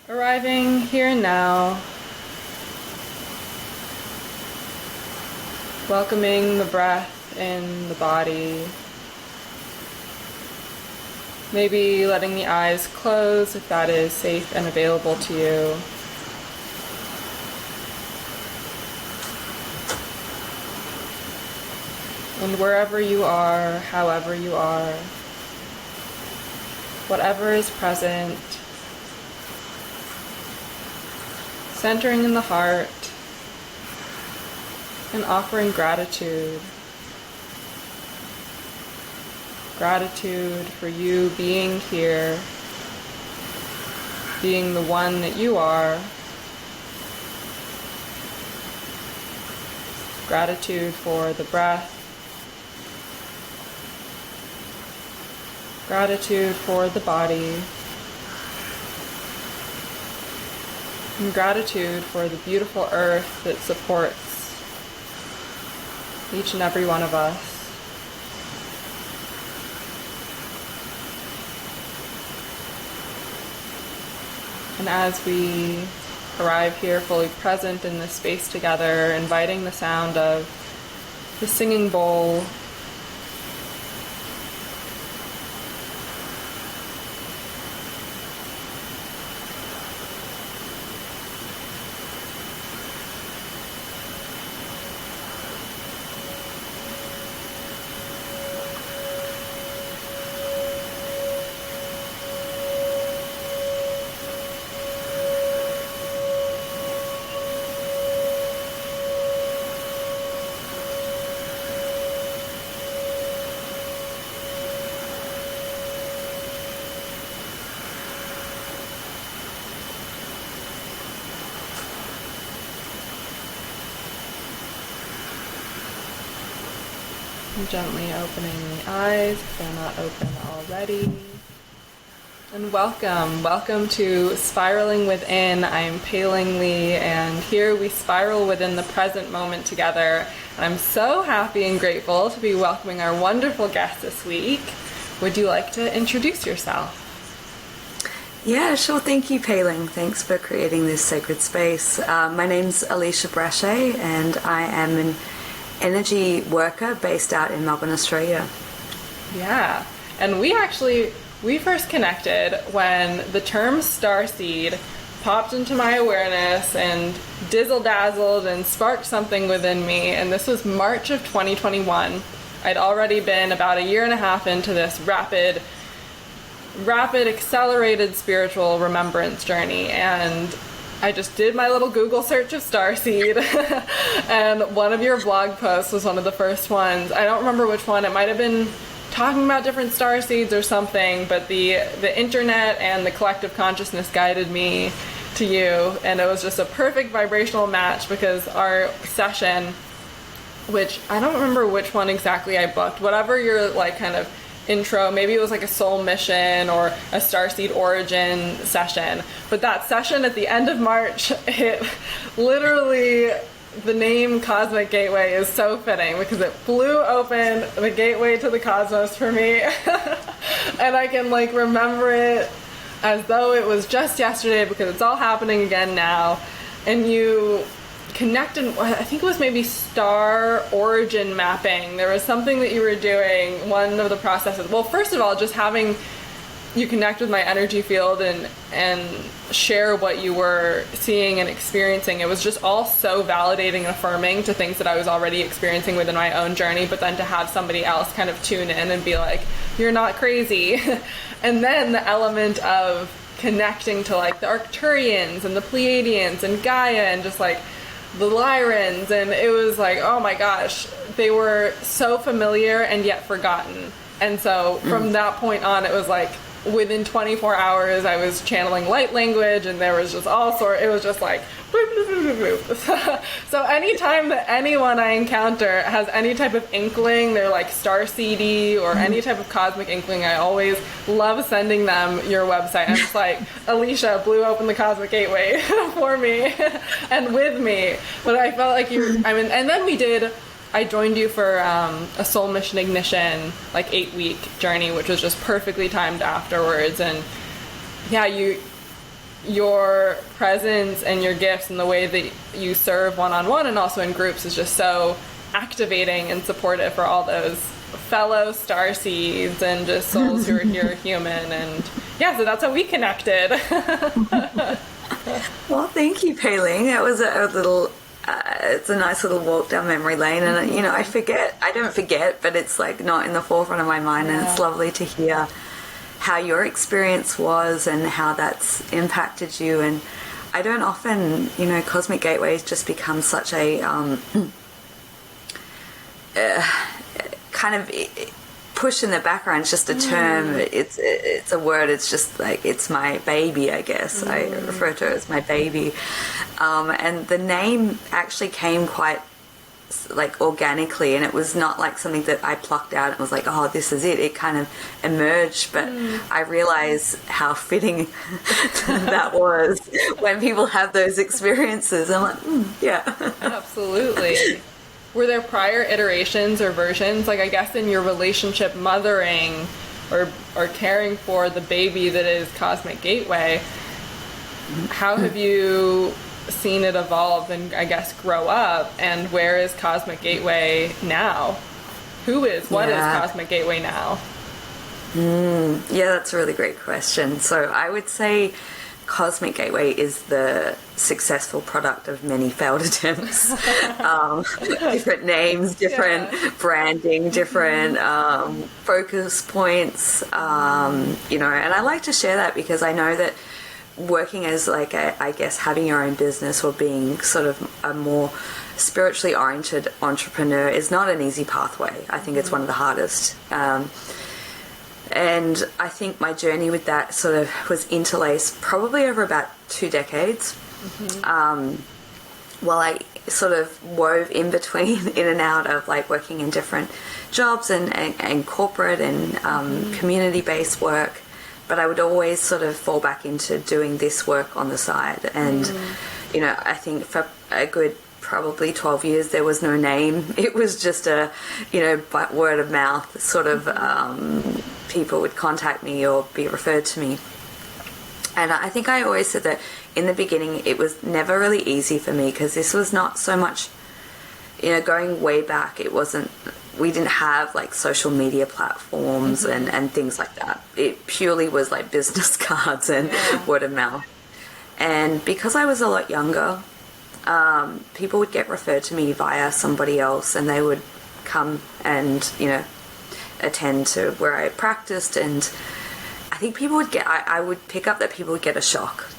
Arriving here and now, welcoming the breath in the body, maybe letting the eyes close if that is safe and available to you. And wherever you are, however you are, whatever is present, centering in the heart and offering gratitude. Gratitude for you being here, being the one that you are. Gratitude for the breath. Gratitude for the body. And gratitude for the beautiful earth that supports each and every one of us. And as we arrive here fully present in this space together, inviting the sound of the singing bowl, gently opening the eyes if they're not open already. And welcome to Spiraling Within. I'm Pei-Ling Lee, and here we spiral within the present moment together. And I'm so happy and grateful to be welcoming our wonderful guest this week. Would you like to introduce yourself? Yeah, sure. Thank you, Pei-Ling. Thanks for creating this sacred space. My name's Alisha Braché, and I am an energy worker based out in Melbourne, Australia. Yeah, and we first connected when the term starseed popped into my awareness and dizzle-dazzled and sparked something within me, and this was March of 2021. I'd already been about a year and a half into this rapid accelerated spiritual remembrance journey, and I just did my little Google search of starseed, and one of your blog posts was one of the first ones. I don't remember which one. It might have been talking about different starseeds or something, but the internet and the collective consciousness guided me to you, and it was just a perfect vibrational match because our session, which I don't remember which one exactly I booked, whatever your like kind of intro, maybe it was like a soul mission or a starseed origin session, but that session at the end of March, it literally, the name Cosmic Gateway is so fitting because it blew open the gateway to the cosmos for me. And I can like remember it as though it was just yesterday because it's all happening again now. And you connected, I think it was maybe star origin mapping. There was something that you were doing, one of the processes. Well, first of all, just having you connect with my energy field and share what you were seeing and experiencing. It was just all so validating and affirming to things that I was already experiencing within my own journey, but then to have somebody else kind of tune in and be like, you're not crazy. And then the element of connecting to like the Arcturians and the Pleiadians and Gaia and just like the Lyrans, and it was like, oh my gosh, they were so familiar and yet forgotten. And so from that point on, it was like within 24 hours I was channeling light language, and there was just all sort, it was just like boop, boop, boop, boop, boop. So anytime that anyone I encounter has any type of inkling, they're like starseedy or any type of cosmic inkling, I always love sending them your website. I'm just like, Alisha blew open the cosmic gateway for me and with me. But I felt like and then I joined you for a Soul Mission Ignition, like 8-week journey, which was just perfectly timed afterwards. And yeah, your presence and your gifts and the way that you serve one-on-one and also in groups is just so activating and supportive for all those fellow starseeds and just souls who are here human. And yeah, so that's how we connected. Well, thank you, Pei-Ling. That was a little it's a nice little walk down memory lane, and you know, I don't forget, but it's like not in the forefront of my mind. And it's lovely to hear how your experience was and how that's impacted you. And I don't often, you know, Cosmic Gateways just become such a kind of push in the background. It's just a term. It's a word. It's just like, it's my baby, I guess. I refer to it as my baby. And the name actually came quite like organically, and it was not like something that I plucked out and was like, oh, this is it. It kind of emerged, but I realize how fitting that was when people have those experiences. I'm like, yeah. Absolutely. Were there prior iterations or versions, like I guess in your relationship mothering or caring for the baby that is Cosmic Gateway, how have you seen it evolve and I guess grow up, and where is Cosmic Gateway now? What is Cosmic Gateway now? Yeah, that's a really great question. So I would say Cosmic Gateway is the successful product of many failed attempts. Different names, different branding, different focus points, you know, and I like to share that because I know that working as like I guess having your own business or being sort of a more spiritually oriented entrepreneur is not an easy pathway. I think it's one of the hardest. And I think my journey with that sort of was interlaced probably over about 2 decades. While I sort of wove in between, in and out of like working in different jobs and corporate and community-based work. But I would always sort of fall back into doing this work on the side. And, you know, I think for a good probably 12 years there was no name. It was just a, you know, word of mouth sort of people would contact me or be referred to me. And I think I always said that in the beginning it was never really easy for me because this was not so much, you know, going way back, we didn't have like social media platforms and things like that. It purely was like business cards and word of mouth. And because I was a lot younger, people would get referred to me via somebody else, and they would come and, you know, attend to where I practiced. And I think people would I would pick up that people would get a shock.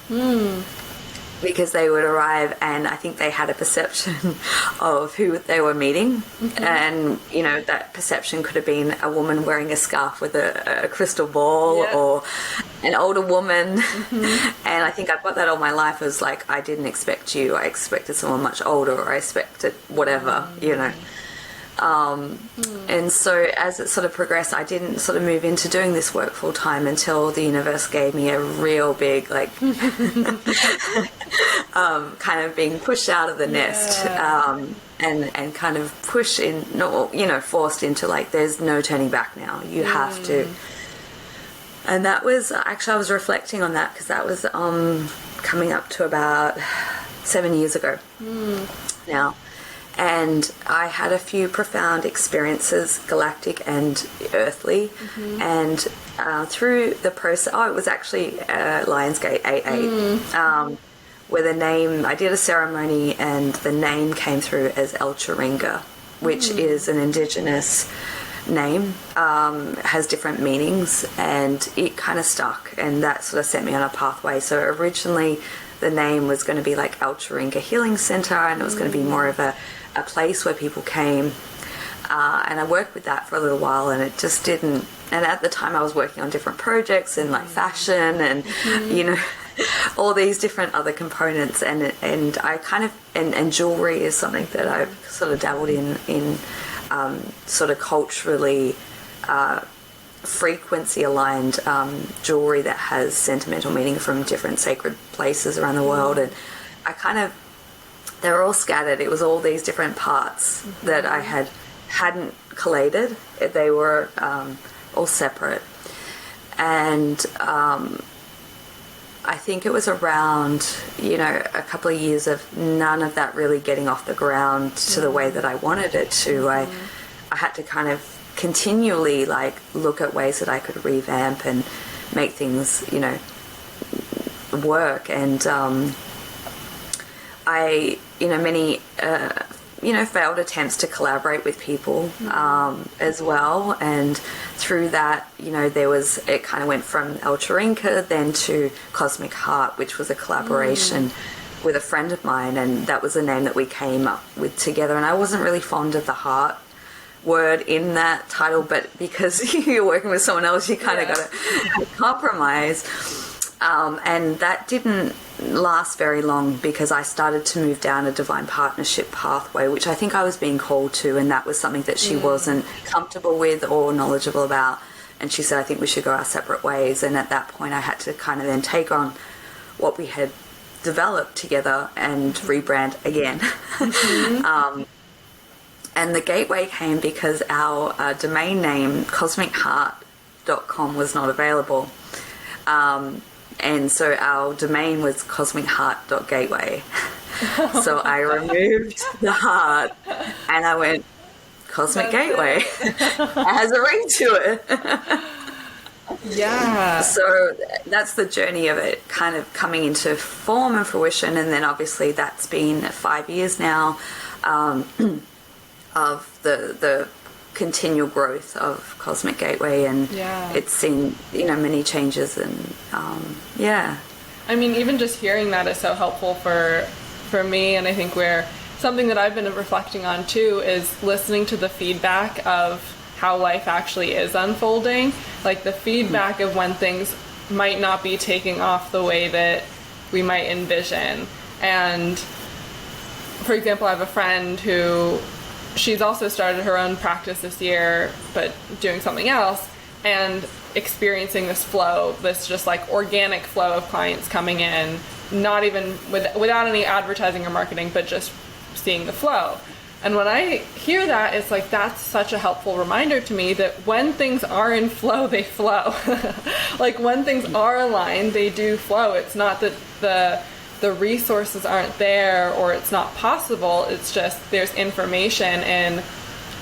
Because they would arrive and I think they had a perception of who they were meeting. And, you know, that perception could have been a woman wearing a scarf with a crystal ball or an older woman. And I think I've got that all my life as like, I didn't expect you. I expected someone much older, or I expected whatever, you know. And so as it sort of progressed, I didn't sort of move into doing this work full time until the universe gave me a real big, like, kind of being pushed out of the nest, and kind of pushed in, you know, forced into like, there's no turning back now. You have to. And that was, actually, I was reflecting on that because that was coming up to about 7 years ago now. And I had a few profound experiences, galactic and earthly. And through the process, it was actually Lionsgate 88, where the name, I did a ceremony and the name came through as El Chiringa, which is an indigenous name, has different meanings, and it kind of stuck, and that sort of set me on a pathway. So originally the name was going to be like El Chiringa Healing Center, and it was going to be more of a place where people came, and I worked with that for a little while, and it just didn't. And at the time I was working on different projects in like fashion and you know, all these different other components, and I kind of and jewelry is something that I've sort of dabbled in sort of culturally frequency aligned jewelry that has sentimental meaning from different sacred places around the world. And I kind of, they were all scattered. It was all these different parts that I hadn't collated. They were all separate. And I think it was around, a couple of years of none of that really getting off the ground to the way that I wanted it to. I had to kind of continually look at ways that I could revamp and make things, work. And many failed attempts to collaborate with people as well, and through that it kind of went from El Chirinka then to Cosmic Heart, which was a collaboration with a friend of mine, and that was the name that we came up with together. And I wasn't really fond of the heart word in that title, but because you're working with someone else, you kind of got to compromise. And that didn't last very long because I started to move down a divine partnership pathway, which I think I was being called to, and that was something that she wasn't comfortable with or knowledgeable about. And she said, I think we should go our separate ways. And at that point I had to kind of then take on what we had developed together and rebrand again. And the gateway came because our domain name, cosmicheart.com, was not available. And so our domain was cosmicheart.gateway. So I removed the heart and I went, Cosmic Gateway. It has a ring to it. Yeah. So that's the journey of it kind of coming into form and fruition. And then obviously that's been 5 years now of the continual growth of Cosmic Gateway, and it's seen many changes, and I mean, even just hearing that is so helpful for me, and I think something that I've been reflecting on too is listening to the feedback of how life actually is unfolding, like the feedback of when things might not be taking off the way that we might envision. And for example, I have a friend who she's also started her own practice this year, but doing something else, and experiencing this flow, this just organic flow of clients coming in, not even without any advertising or marketing, but just seeing the flow. And when I hear that, it's that's such a helpful reminder to me that when things are in flow, they flow. When things are aligned, they do flow. It's not that the resources aren't there or it's not possible. It's just there's information and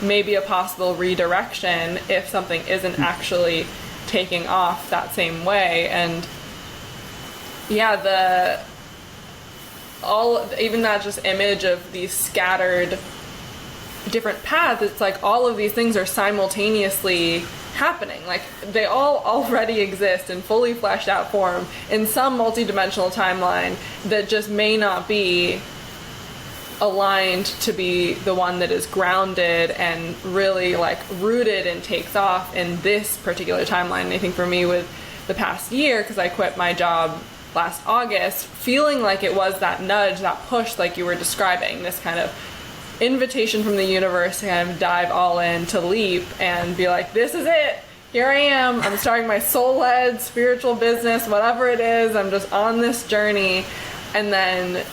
maybe a possible redirection if something isn't actually taking off that same way. And even that just image of these scattered different paths, it's all of these things are simultaneously happening. They all already exist in fully fleshed out form in some multidimensional timeline that just may not be aligned to be the one that is grounded and really rooted and takes off in this particular timeline. And I think for me with the past year, because I quit my job last August, feeling like it was that nudge, that push, like you were describing, this kind of invitation from the universe to kind of dive all in, to leap and be like, this is it, here I am, I'm starting my soul-led spiritual business, whatever it is, I'm just on this journey. And then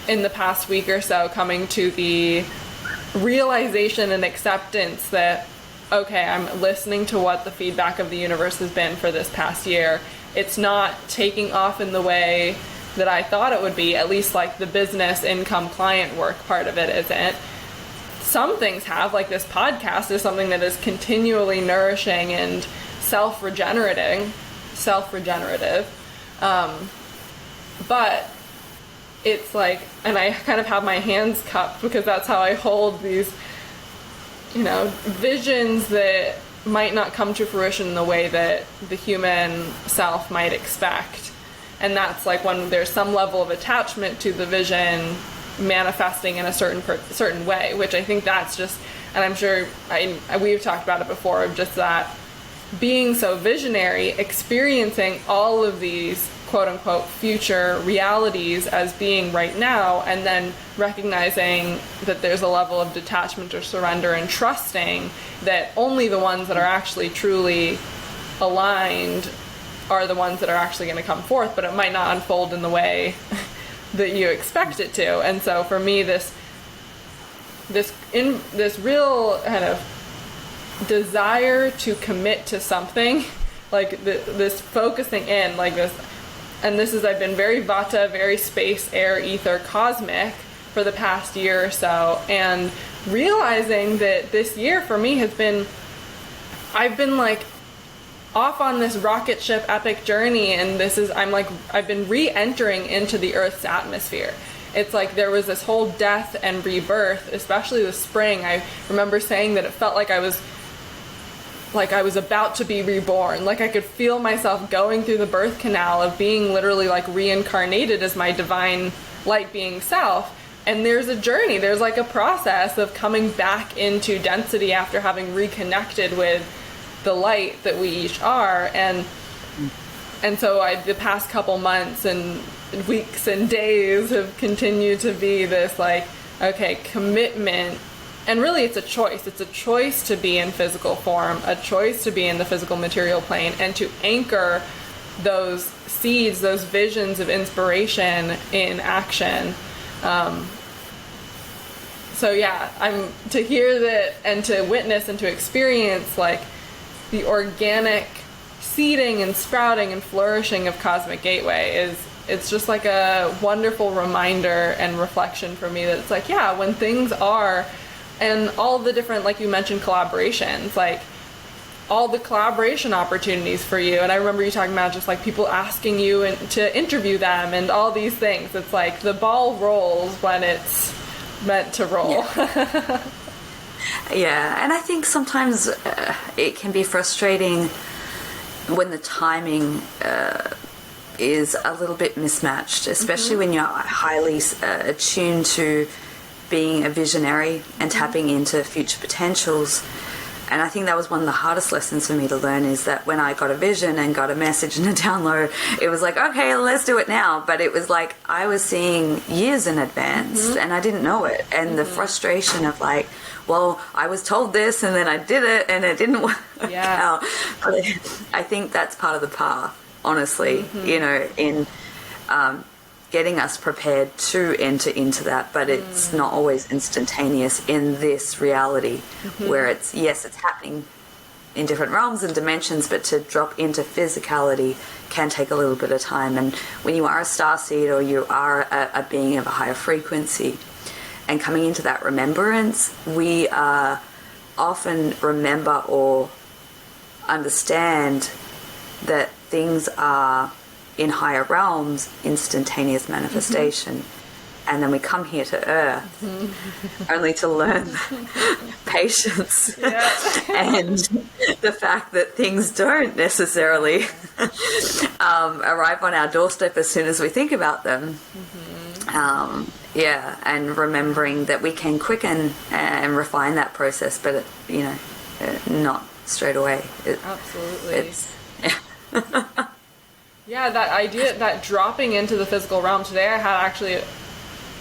in the past week or so, coming to the realization and acceptance that, okay, I'm listening to what the feedback of the universe has been for this past year. It's not taking off in the way that I thought it would be, at least the business income client work part of it isn't. Some things have, this podcast is something that is continually nourishing and self-regenerative. But it's and I kind of have my hands cupped because that's how I hold these, visions that might not come to fruition in the way that the human self might expect. And that's when there's some level of attachment to the vision manifesting in a certain way, which I think that's just, and I'm sure we've talked about it before, of just that being so visionary, experiencing all of these quote unquote future realities as being right now, and then recognizing that there's a level of detachment or surrender and trusting that only the ones that are actually truly aligned are the ones that are actually going to come forth, but it might not unfold in the way that you expect it to. And so for me, this real kind of desire to commit to something, this focusing in, this and I've been very Vata, very space, air, ether, cosmic for the past year or so, and realizing that this year for me I've been like off on this rocket ship epic journey, and I've been re-entering into the Earth's atmosphere. It's like there was this whole death and rebirth, especially the spring. I remember saying that it felt like I was about to be reborn. Like I could feel myself going through the birth canal of being literally like reincarnated as my divine light being self. And there's a journey, there's like a process of coming back into density after having reconnected with the light that we each are. And so the past couple months and weeks and days have continued to be this like, okay, commitment. And really it's a choice. It's a choice to be in physical form, a choice to be in the physical material plane, and to anchor those seeds, those visions of inspiration in action. So yeah, to hear that and to witness and to experience like the organic seeding and sprouting and flourishing of Cosmic Gateway it's just like a wonderful reminder and reflection for me that it's like, yeah, when things are, and all the different, like you mentioned, collaborations, like all the collaboration opportunities for you. And I remember you talking about just like people asking you to interview them and all these things. It's like the ball rolls when it's meant to roll. Yeah, yeah. And I think sometimes it can be frustrating when the timing is a little bit mismatched, especially when you're highly attuned to being a visionary and tapping into future potentials. And I think that was one of the hardest lessons for me to learn, is that when I got a vision and got a message and a download, it was like, okay, let's do it now. But it was like I was seeing years in advance and I didn't know it. And the frustration of like, well, I was told this and then I did it and it didn't work out. But I think that's part of the path, honestly, you know, in getting us prepared to enter into that, but it's not always instantaneous in this reality where it's happening in different realms and dimensions, but to drop into physicality can take a little bit of time. And when you are a starseed or you are a being of a higher frequency and coming into that remembrance, we often remember or understand that things are in higher realms, instantaneous manifestation. And then we come here to Earth only to learn patience and the fact that things don't necessarily arrive on our doorstep as soon as we think about them. And remembering that we can quicken and refine that process, but not straight away. Absolutely. Yeah, that idea, that dropping into the physical realm. Today I had actually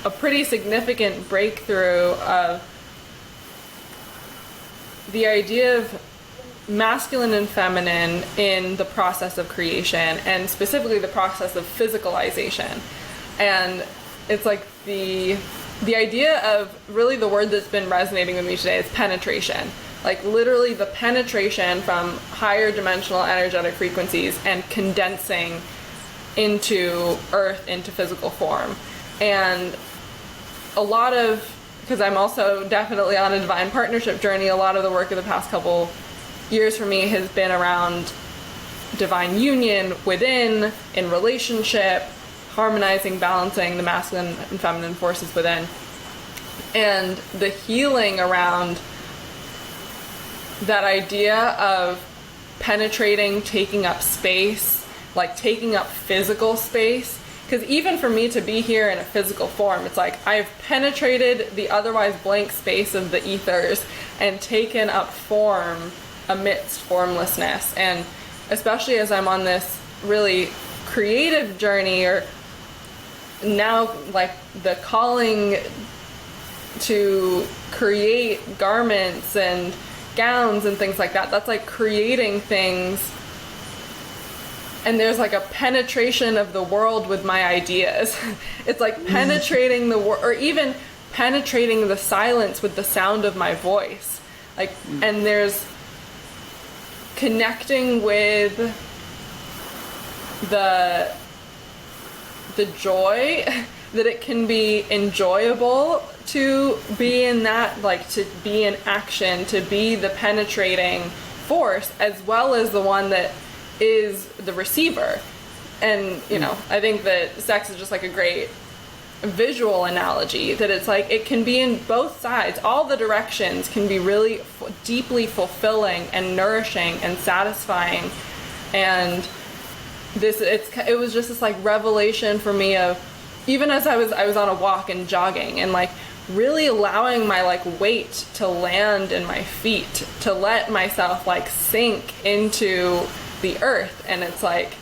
a pretty significant breakthrough of the idea of masculine and feminine in the process of creation, and specifically the process of physicalization. And it's like the idea of, really the word that's been resonating with me today is penetration. Like literally the penetration from higher dimensional energetic frequencies and condensing into Earth, into physical form. And a lot of, because I'm also definitely on a divine partnership journey, a lot of the work of the past couple years for me has been around divine union within, in relationship, harmonizing, balancing the masculine and feminine forces within. And the healing around that idea of penetrating, taking up space, like taking up physical space. Because even for me to be here in a physical form, it's like I've penetrated the otherwise blank space of the ethers and taken up form amidst formlessness. And especially as I'm on this really creative journey, or now like the calling to create garments and gowns and things like that, that's like creating things, and there's like a penetration of the world with my ideas. It's like penetrating the world, or even penetrating the silence with the sound of my voice, like, and there's connecting with the the joy that it can be enjoyable to be in that, like to be in action, to be the penetrating force, as well as the one that is the receiver. And, you know, I think that sex is just like a great visual analogy, that it's like it can be in both sides. All the directions can be really deeply fulfilling and nourishing and satisfying. And it was just this like revelation for me of, even as I was on a walk and jogging, and like really allowing my like weight to land in my feet, to let myself like sink into the earth. And it's like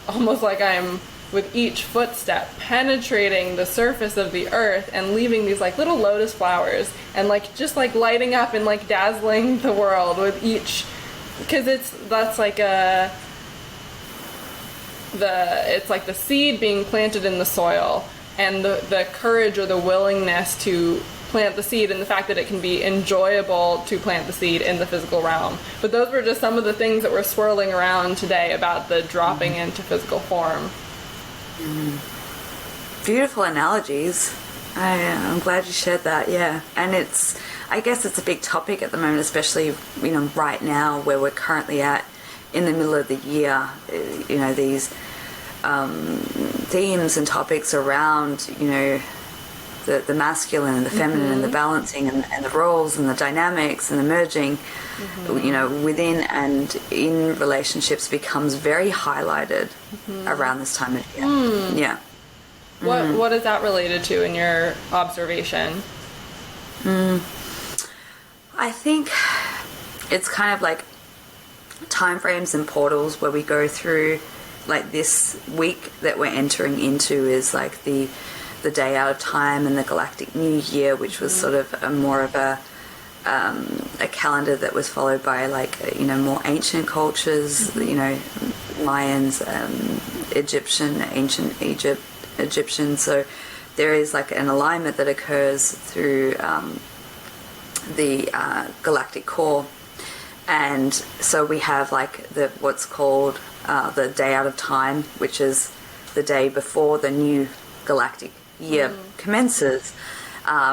almost like I'm, with each footstep, penetrating the surface of the earth and leaving these like little lotus flowers, and like just like lighting up and like dazzling the world with each, because it's like the seed being planted in the soil, and the courage or the willingness to plant the seed, and the fact that it can be enjoyable to plant the seed in the physical realm. But those were just some of the things that were swirling around today about the dropping into physical form. Beautiful analogies. I'm glad you shared that. Yeah, and I guess it's a big topic at the moment, especially, you know, right now where we're currently at in the middle of the year. You know, these themes and topics around, you know, the masculine and the feminine, and the balancing and the roles and the dynamics and the merging, you know, within and in relationships becomes very highlighted around this time of year. Yeah. What is that related to in your observation? I think it's kind of like time frames and portals where we go through. Like this week that we're entering into is like the day out of time and the Galactic New Year, which was sort of more of a calendar that was followed by like, you know, more ancient cultures, you know, Mayans, ancient Egyptian. So there is like an alignment that occurs through the galactic core. And so we have like what's called the day out of time, which is the day before the new galactic year commences.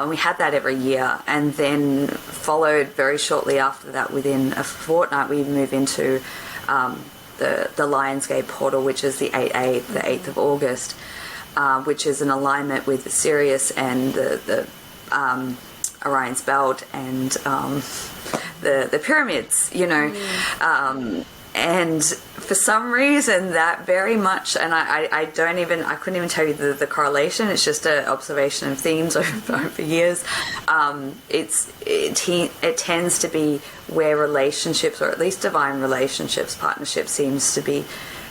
We had that every year, and then followed very shortly after that, within a fortnight, we move into the Lionsgate portal, which is the 8/8, the 8th of August, which is an alignment with Sirius and the Orion's belt and the pyramids, you know. And for some reason that very much, and I couldn't even tell you the correlation, it's just an observation of themes over years. It tends to be where relationships, or at least divine relationships, partnerships, seems to be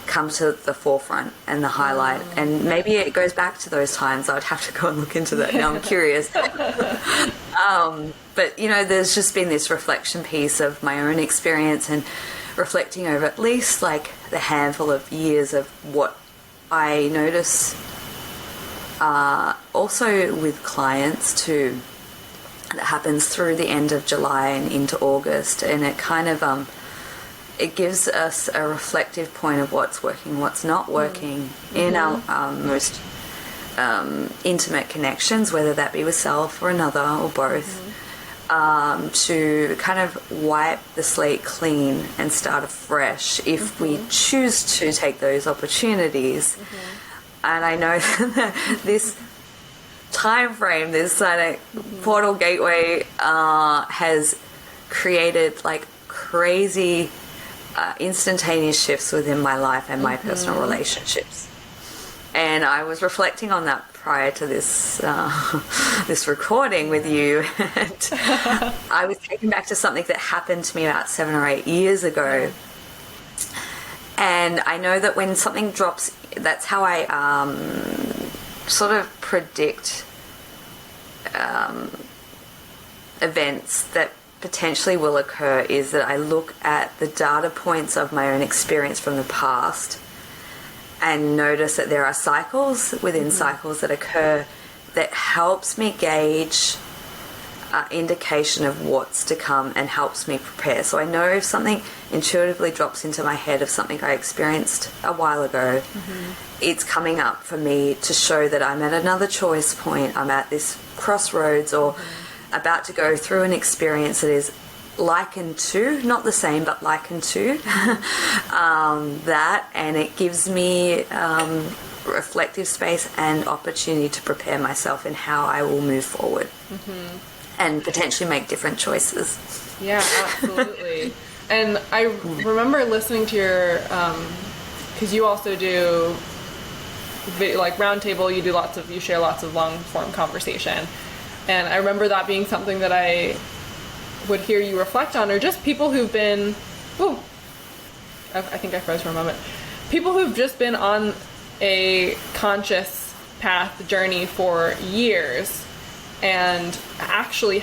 come to the forefront and the highlight. And maybe it goes back to those times. I would have to go and look into that. Now I'm curious. But, you know, there's just been this reflection piece of my own experience and reflecting over at least like the handful of years of what I notice also with clients too, that happens through the end of July and into August. And it kind of it gives us a reflective point of what's working, what's not working in our most intimate connections, whether that be with self or another or both. To kind of wipe the slate clean and start afresh if we choose to take those opportunities. And I know that this time frame, this kind of portal gateway has created like crazy instantaneous shifts within my life and my personal relationships. And I was reflecting on that prior to this this recording with you, and I was taken back to something that happened to me about 7 or 8 years ago. And I know that when something drops, that's how I sort of predict events that potentially will occur, is that I look at the data points of my own experience from the past and notice that there are cycles within cycles that occur that helps me gauge indication of what's to come and helps me prepare. So I know if something intuitively drops into my head of something I experienced a while ago, it's coming up for me to show that I'm at another choice point, I'm at this crossroads, or about to go through an experience that is likened to, not the same, but likened to that, and it gives me reflective space and opportunity to prepare myself in how I will move forward and potentially make different choices. Yeah, absolutely. And I remember listening to your, because you also do like roundtable, you share lots of long form conversation, and I remember that being something that I would hear you reflect on, or just people who've been, I think I froze for a moment. People who've just been on a conscious path journey for years and actually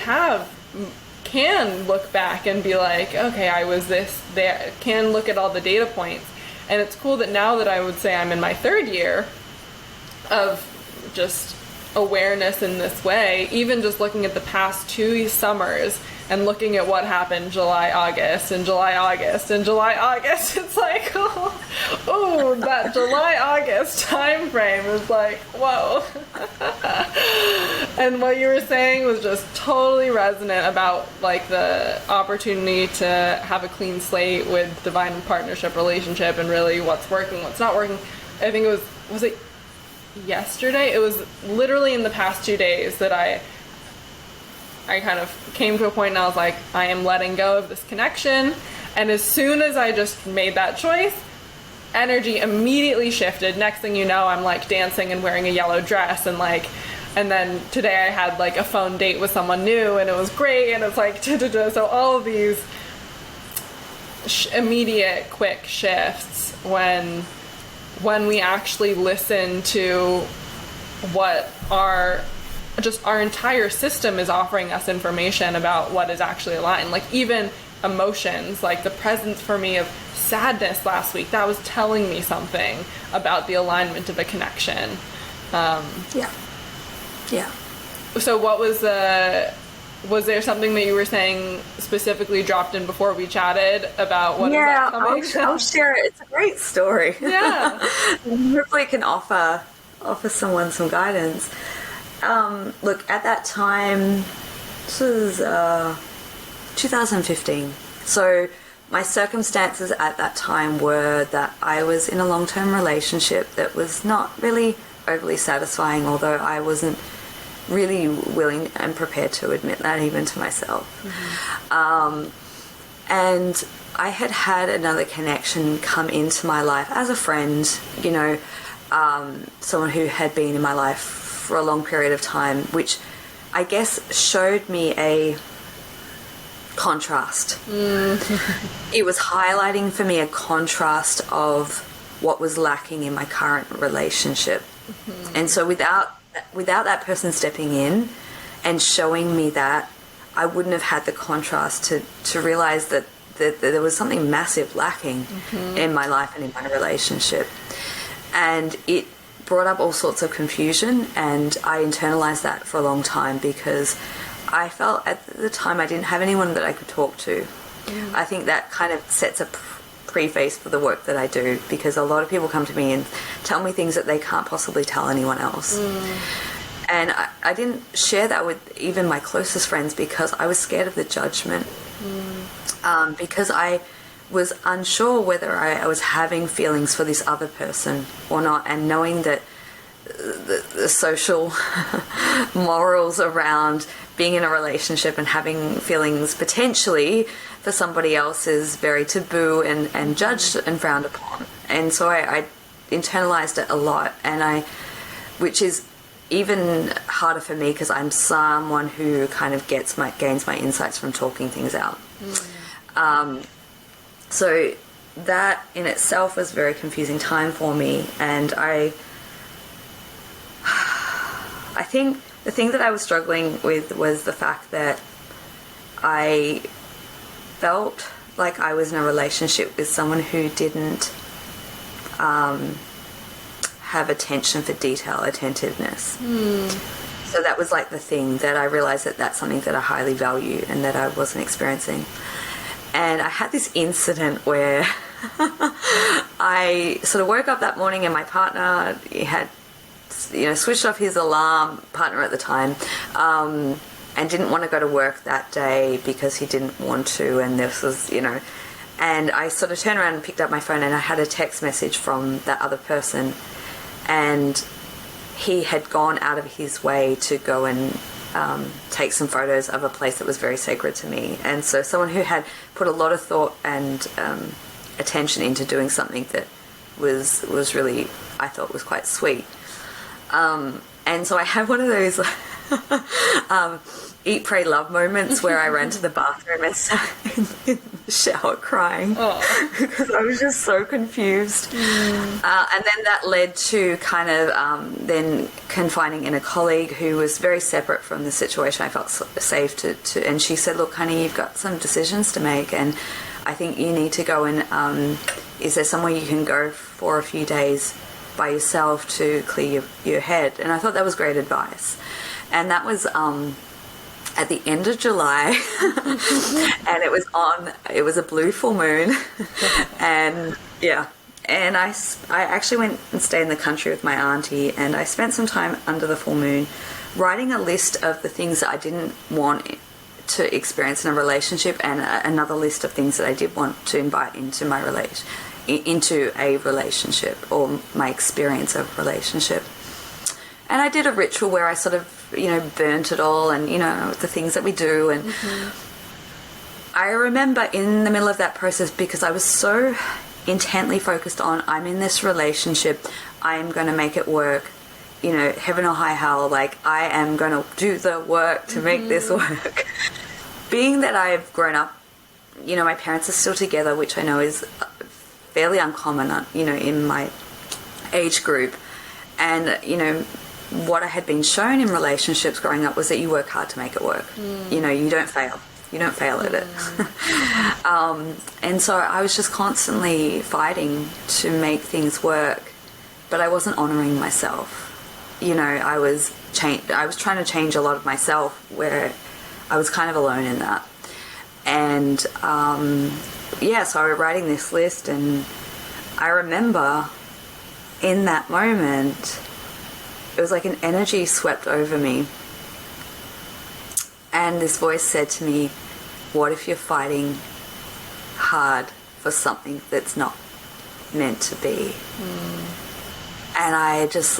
can look back and be like, okay, I was this, there, can look at all the data points. And it's cool that now that I would say I'm in my third year of just awareness in this way, even just looking at the past 2 summers and looking at what happened July, August, and July, August, and July, August, it's like, oh, that July, August time frame is like, whoa. And what you were saying was just totally resonant about like the opportunity to have a clean slate with divine partnership relationship and really what's working, what's not working. I think was it yesterday? It was literally in the past 2 days that I kind of came to a point and I was like, I am letting go of this connection. And as soon as I just made that choice, energy immediately shifted. Next thing you know, I'm like dancing and wearing a yellow dress, and then today I had like a phone date with someone new and it was great, and it's like so all of these immediate quick shifts when we actually listen to what our entire system is offering us information about what is actually aligned. Like even emotions, like the presence for me of sadness last week, that was telling me something about the alignment of a connection. Yeah. So what was there something that you were saying specifically dropped in before we chatted about what is coming? I'll share it. It's a great story. Yeah. Hopefully it can offer someone some guidance. Look, at that time, this was 2015. So my circumstances at that time were that I was in a long-term relationship that was not really overly satisfying, although I wasn't really willing and prepared to admit that even to myself. And I had another connection come into my life as a friend, someone who had been in my life for a long period of time, which I guess showed me a contrast. It was highlighting for me a contrast of what was lacking in my current relationship. And so without that person stepping in and showing me that, I wouldn't have had the contrast to realize that there was something massive lacking in my life and in my relationship. And it brought up all sorts of confusion, and I internalized that for a long time because I felt at the time I didn't have anyone that I could talk to. I think that kind of sets a preface for the work that I do, because a lot of people come to me and tell me things that they can't possibly tell anyone else. And I didn't share that with even my closest friends because I was scared of the judgment. Because I was unsure whether I was having feelings for this other person or not, and knowing that the social morals around being in a relationship and having feelings potentially for somebody else is very taboo and judged and frowned upon. And so I internalized it a lot, which is even harder for me because I'm someone who kind of gains my insights from talking things out. So that in itself was a very confusing time for me, and I think the thing that I was struggling with was the fact that I felt like I was in a relationship with someone who didn't have attention for detail, attentiveness. So that was like the thing that I realized that that's something that I highly value and that I wasn't experiencing. And I had this incident where I sort of woke up that morning and my partner had, switched off his alarm, partner at the time, and didn't want to go to work that day because he didn't want to. And this was, and I sort of turned around and picked up my phone and I had a text message from that other person, and he had gone out of his way to go and take some photos of a place that was very sacred to me. And so someone who had put a lot of thought and attention into doing something that was really, I thought, was quite sweet. And so I had one of those eat, pray, love moments where I ran to the bathroom and sat in the shower crying because I was just so confused. And then that led to kind of then confiding in a colleague who was very separate from the situation. I felt safe to and she said, look, honey, you've got some decisions to make, and I think you need to go and is there somewhere you can go for a few days by yourself to clear your head? And I thought that was great advice. And that was at the end of July, and it was a blue full moon, and and I actually went and stayed in the country with my auntie, and I spent some time under the full moon writing a list of the things that I didn't want to experience in a relationship, and another list of things that I did want to invite into my into a relationship, or my experience of relationship. And I did a ritual where I sort of, burnt it all, and, the things that we do. And I remember in the middle of that process, because I was so intently focused on, I'm in this relationship, I'm going to make it work, heaven or high hell, like I am going to do the work to make this work. Being that I've grown up, my parents are still together, which I know is fairly uncommon, in my age group. And, what I had been shown in relationships growing up was that you work hard to make it work. You don't fail. You don't fail at it. And so I was just constantly fighting to make things work, but I wasn't honoring myself. I was trying to change a lot of myself, where I was kind of alone in that. And so I was writing this list, and I remember in that moment, it was like an energy swept over me. And this voice said to me, what if you're fighting hard for something that's not meant to be? And I just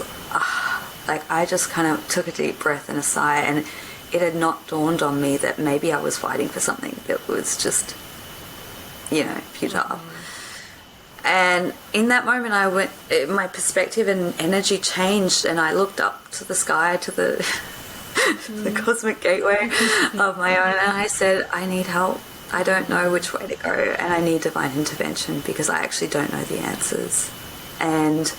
kind of took a deep breath and a sigh, and it had not dawned on me that maybe I was fighting for something that was just, futile. And in that moment, my perspective and energy changed, and I looked up to the sky, to the the cosmic gateway of my own, and I said, I need help. I don't know which way to go, and I need divine intervention because I actually don't know the answers. And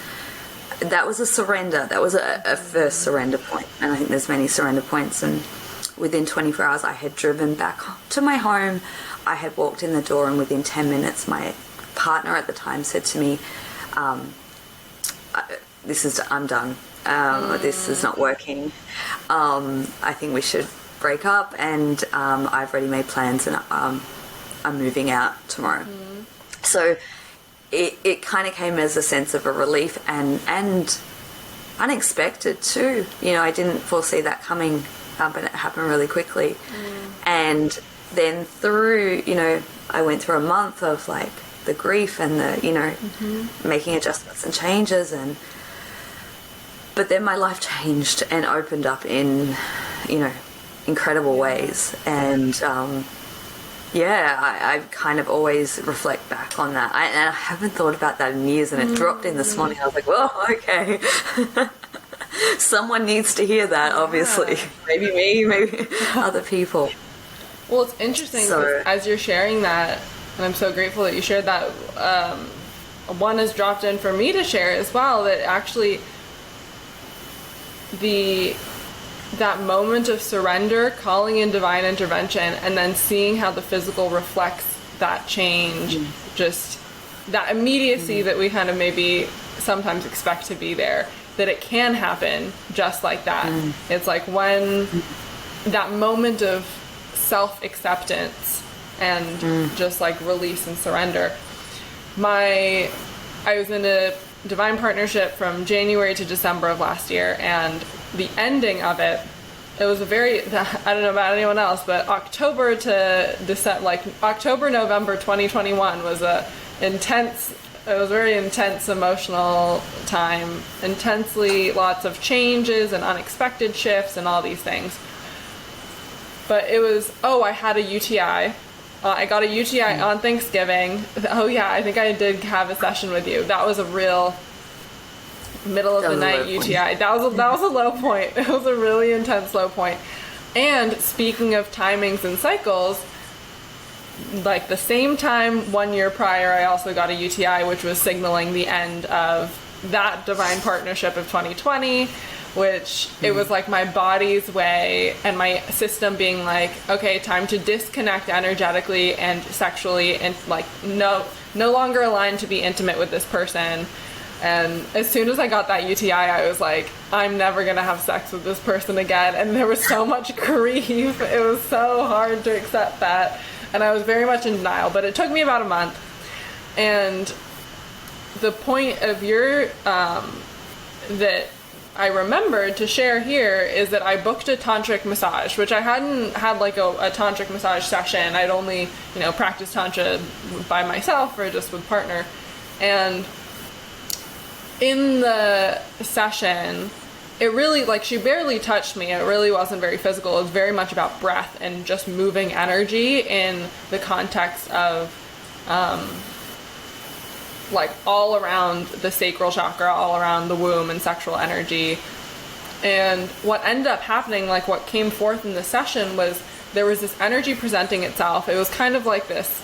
that was a surrender. That was a first surrender point, and I think there's many surrender points. And within 24 hours, I had driven back to my home. I had walked in the door, and within 10 minutes, my partner at the time said to me, I'm done. This is not working. I think we should break up, and I've already made plans, and I'm moving out tomorrow. So it kind of came as a sense of a relief and unexpected too. I didn't foresee that coming, but it happened really quickly. And then through, I went through a month of like the grief and the, making adjustments and changes, but then my life changed and opened up in, incredible ways. And I kind of always reflect back on that. And I haven't thought about that in years, and it dropped in this morning. I was like, well, okay. Someone needs to hear that, obviously. Maybe me, maybe other people. Well, it's interesting, because as you're sharing that, and I'm so grateful that you shared that, one has dropped in for me to share as well, that actually that moment of surrender, calling in divine intervention, and then seeing how the physical reflects that change, just that immediacy that we kind of maybe sometimes expect to be there, that it can happen just like that. It's like when that moment of self-acceptance and just like release and surrender. I was in a divine partnership from January to December of last year, and the ending of it was a very, I don't know about anyone else, but October to December, like October, November 2021 was it was a very intense emotional time, intensely lots of changes and unexpected shifts and all these things. But it was, I had a UTI. I got a UTI on Thanksgiving. Oh yeah, I think I did have a session with you. That was a real middle of the night UTI. That was a low point. It was a really intense low point. And speaking of timings and cycles, like the same time 1 year prior, I also got a UTI, which was signaling the end of that divine partnership of 2020, which it was like my body's way and my system being like, okay, time to disconnect energetically and sexually, and like no longer aligned to be intimate with this person. And as soon as I got that UTI, I was like, I'm never gonna have sex with this person again. And there was so much grief. It was so hard to accept that. And I was very much in denial, but it took me about a month. And the point of your, that I remembered to share here is that I booked a Tantric Massage, which I hadn't had like a Tantric Massage session. I'd only, practiced Tantra by myself or just with partner. And in the session, it really, like, she barely touched me. It really wasn't very physical. It was very much about breath and just moving energy in the context of, like, all around the sacral chakra, all around the womb and sexual energy. And what ended up happening, like what came forth in the session, was there was this energy presenting itself. It was kind of like this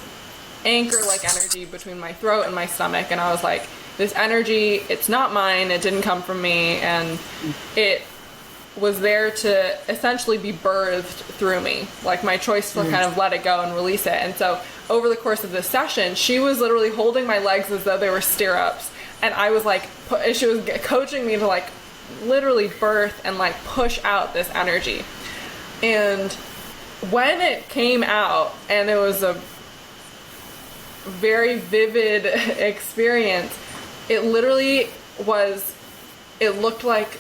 anchor-like energy between my throat and my stomach. And I was like, this energy, it's not mine, it didn't come from me, and it was there to essentially be birthed through me. Like my choice to kind of let it go and release it. And so over the course of this session, she was literally holding my legs as though they were stirrups. And I was like, she was coaching me to like literally birth and like push out this energy. And when it came out, and it was a very vivid experience, it literally was, it looked like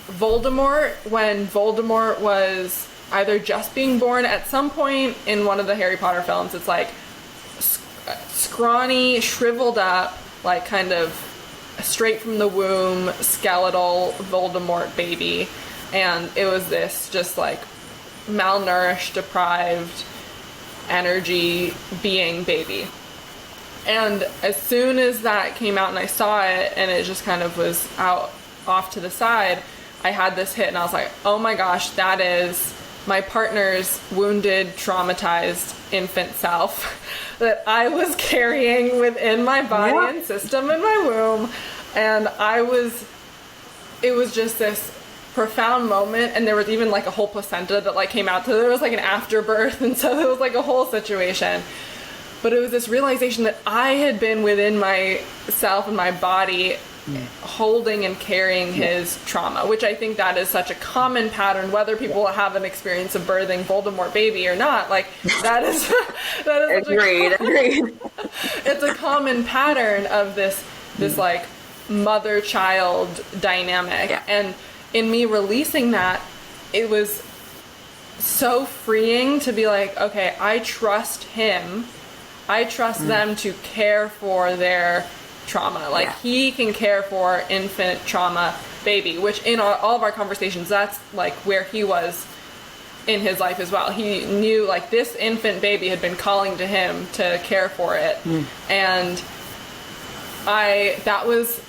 Voldemort when Voldemort was either just being born. At some point in one of the Harry Potter films, it's like scrawny, shriveled up, like kind of straight from the womb, skeletal Voldemort baby. And it was this just like malnourished, deprived energy being baby. And as soon as that came out and I saw it and it just kind of was out off to the side, I had this hit and I was like, oh my gosh, that is my partner's wounded, traumatized infant self that I was carrying within my body and system in my womb. And it was just this profound moment. And there was even like a whole placenta that like came out. So there was like an afterbirth. And so there was like a whole situation. But it was this realization that I had been within myself and my body holding and carrying his trauma, which I think that is such a common pattern, whether people have an experience of birthing Voldemort baby or not. Like that is agreed. It's a common pattern of this like mother-child dynamic. Yeah. And in me releasing that, it was so freeing to be like, okay, I trust him. I trust them to care for their trauma. Like he can care for infant trauma baby, which in all of our conversations, that's like where he was in his life as well. He knew like this infant baby had been calling to him to care for it. And that was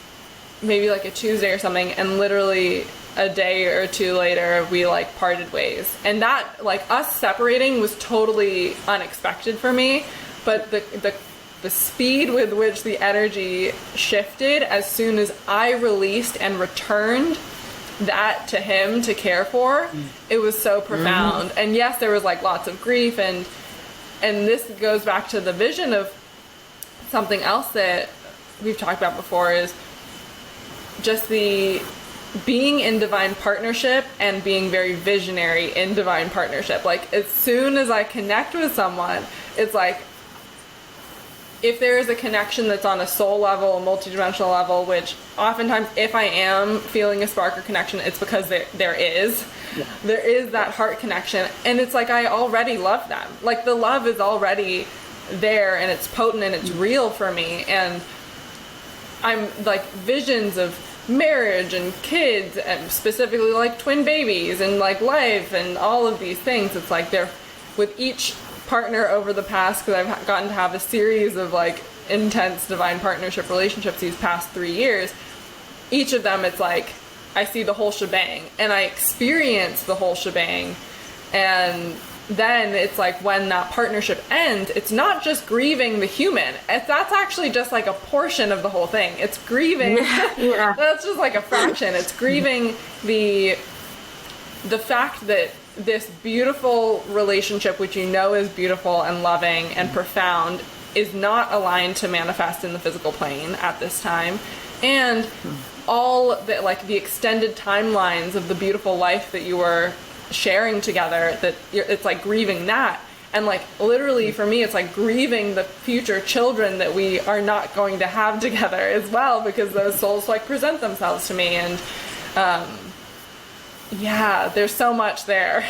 maybe like a Tuesday or something, and literally a day or two later we like parted ways. And that, like, us separating was totally unexpected for me. But the speed with which the energy shifted as soon as I released and returned that to him to care for, it was so profound. And yes, there was like lots of grief, and this goes back to the vision of something else that we've talked about before, is just the being in divine partnership and being very visionary in divine partnership. Like, as soon as I connect with someone, it's like, if there is a connection that's on a soul level, a multidimensional level, which oftentimes if I am feeling a spark or connection, it's because there is. Yeah. There is that heart connection. And it's like, I already love them. Like, the love is already there, and it's potent and it's real for me. And I'm like, visions of marriage and kids, and specifically like twin babies and like life and all of these things. It's like, they're with each partner over the past, because I've gotten to have a series of like intense divine partnership relationships these past 3 years. Each of them, it's like I see the whole shebang and I experience the whole shebang. And then it's like, when that partnership ends, it's not just grieving the human. That's actually just like a portion of the whole thing. It's grieving. Yeah. That's just like a fraction. It's grieving the fact that this beautiful relationship, which you know is beautiful and loving and profound, is not aligned to manifest in the physical plane at this time. And all the, like, the extended timelines of the beautiful life that you were sharing together, it's like grieving that. And like, literally for me, it's like grieving the future children that we are not going to have together as well, because those souls like present themselves to me. And yeah, there's so much there.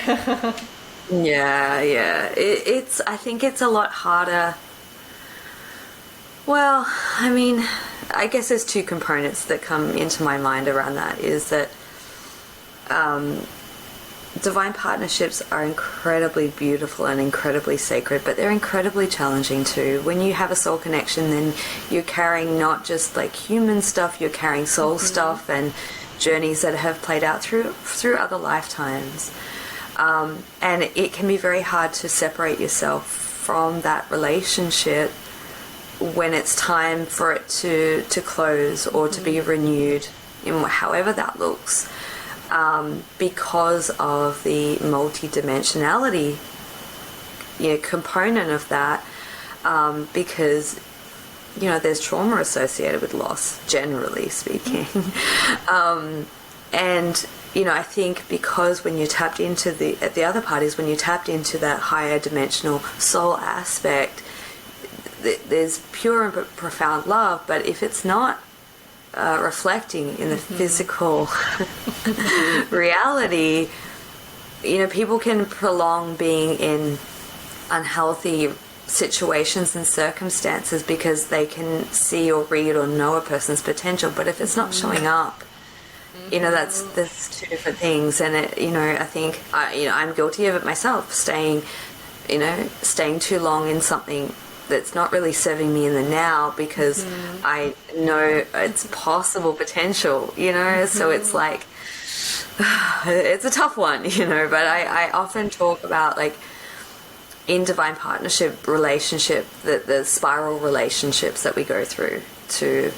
Yeah. I think it's a lot harder. Well, I mean, I guess there's two components that come into my mind around that. Is that divine partnerships are incredibly beautiful and incredibly sacred, but they're incredibly challenging too. When you have a soul connection, then you're carrying not just like human stuff, you're carrying soul stuff and journeys that have played out through other lifetimes. And it can be very hard to separate yourself from that relationship when it's time for it to close or to be renewed, in however that looks. Because of the multidimensionality, component of that, because there's trauma associated with loss, generally speaking. And I think because when you tapped into the other part is when you tapped into that higher dimensional soul aspect, there's pure and profound love, but if it's not reflecting in the physical reality, people can prolong being in unhealthy situations and circumstances because they can see or read or know a person's potential, but if it's not showing up, that's two different things. And I think I'm guilty of it myself, staying too long in something that's not really serving me in the now, because I know it's possible potential, so it's like, it's a tough one, but I often talk about, like, in divine partnership relationship, the spiral relationships that we go through to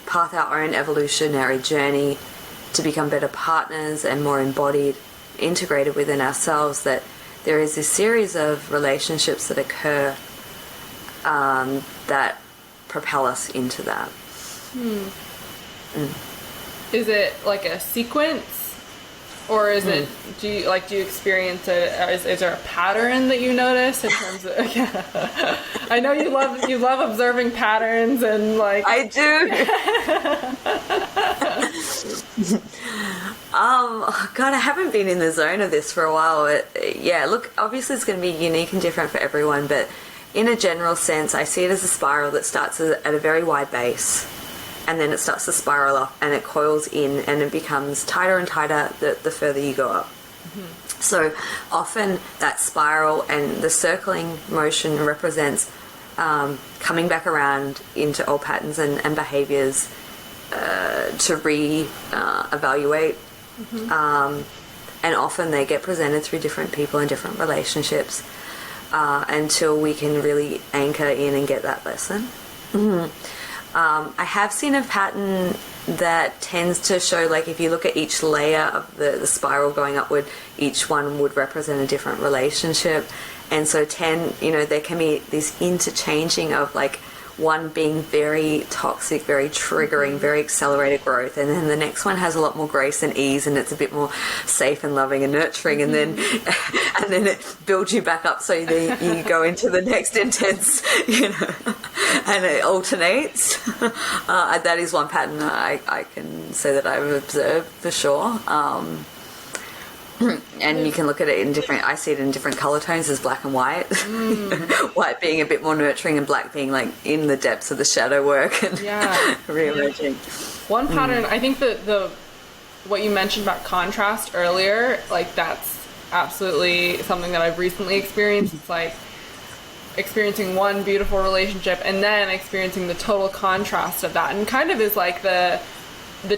path our own evolutionary journey to become better partners and more embodied, integrated within ourselves, that there is this series of relationships that occur that propel us into that. Is it like a sequence, or is it? Do you experience it? Is there a pattern that you notice in terms of? Yeah. I know you love observing patterns, and like I do. Oh God, I haven't been in the zone of this for a while. Look, obviously it's going to be unique and different for everyone, but in a general sense, I see it as a spiral that starts at a very wide base, and then it starts to spiral up, and it coils in, and it becomes tighter and tighter the further you go up. So often that spiral and the circling motion represents coming back around into old patterns and behaviors to re-evaluate. And often they get presented through different people in different relationships until we can really anchor in and get that lesson. I have seen a pattern that tends to show, like, if you look at each layer of the spiral going upward, each one would represent a different relationship. And so there can be this interchanging of, like, one being very toxic, very triggering, very accelerated growth, and then the next one has a lot more grace and ease, and it's a bit more safe and loving and nurturing, and then it builds you back up so that you go into the next intense, and it alternates. That is one pattern I can say that I've observed for sure. And you can look at it in different, I see it in different color tones as black and white. White being a bit more nurturing and black being like in the depths of the shadow work and re-emerging. One pattern, I think that what you mentioned about contrast earlier, like that's absolutely something that I've recently experienced. It's like experiencing one beautiful relationship and then experiencing the total contrast of that, and kind of is like the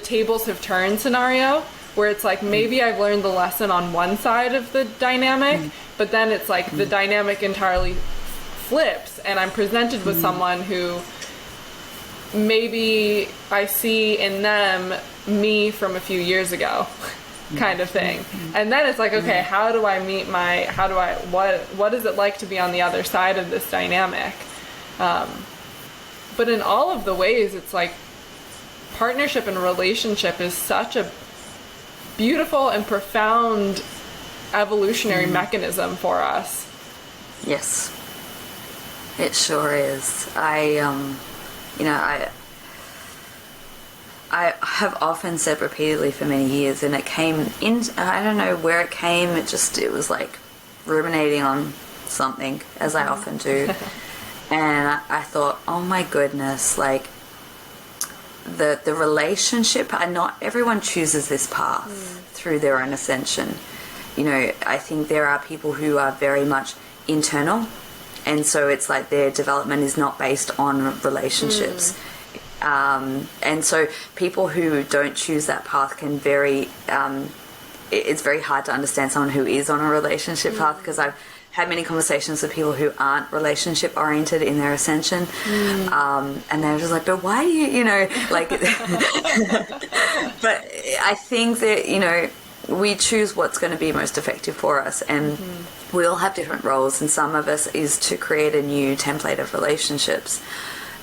tables have turned scenario, where it's like maybe I've learned the lesson on one side of the dynamic, but then it's like the dynamic entirely flips, and I'm presented with someone who maybe I see in them me from a few years ago, kind of thing. And then it's like, okay, how do I meet what is it like to be on the other side of this dynamic? But in all of the ways, it's like partnership and relationship is such a beautiful and profound evolutionary mechanism for us. Yes, it sure is. I have often said repeatedly for many years, and it came in, I don't know where it came, it was like ruminating on something, as I often do. And I thought, oh my goodness, like the relationship, and not everyone chooses this path through their own ascension. I think there are people who are very much internal, and so it's like their development is not based on relationships. And so people who don't choose that path can it's very hard to understand someone who is on a relationship path, because I've had many conversations with people who aren't relationship oriented in their ascension, and they're just like, but why do you like but I think that we choose what's going to be most effective for us, and we all have different roles, and some of us is to create a new template of relationships,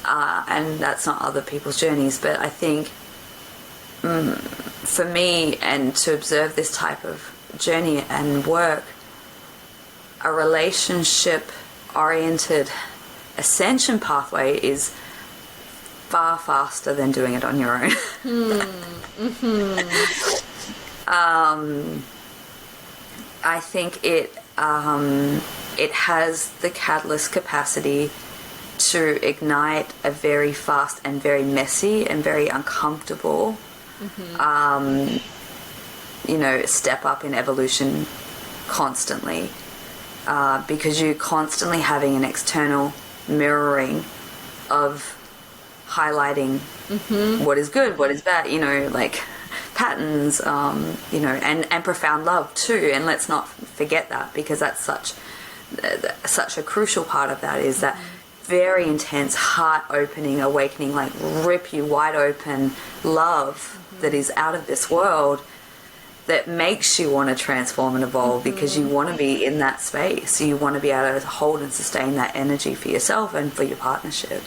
and that's not other people's journeys. But I think for me, and to observe this type of journey and work, a relationship-oriented ascension pathway is far faster than doing it on your own. I think it has the catalyst capacity to ignite a very fast and very messy and very uncomfortable step up in evolution constantly. Because you're constantly having an external mirroring of highlighting what is good, what is bad, like patterns, and profound love too. And let's not forget that, because that's such a crucial part of that, is that very intense, heart-opening, awakening, like rip you wide open love that is out of this world, that makes you want to transform and evolve, because you want to be in that space. You want to be able to hold and sustain that energy for yourself and for your partnership.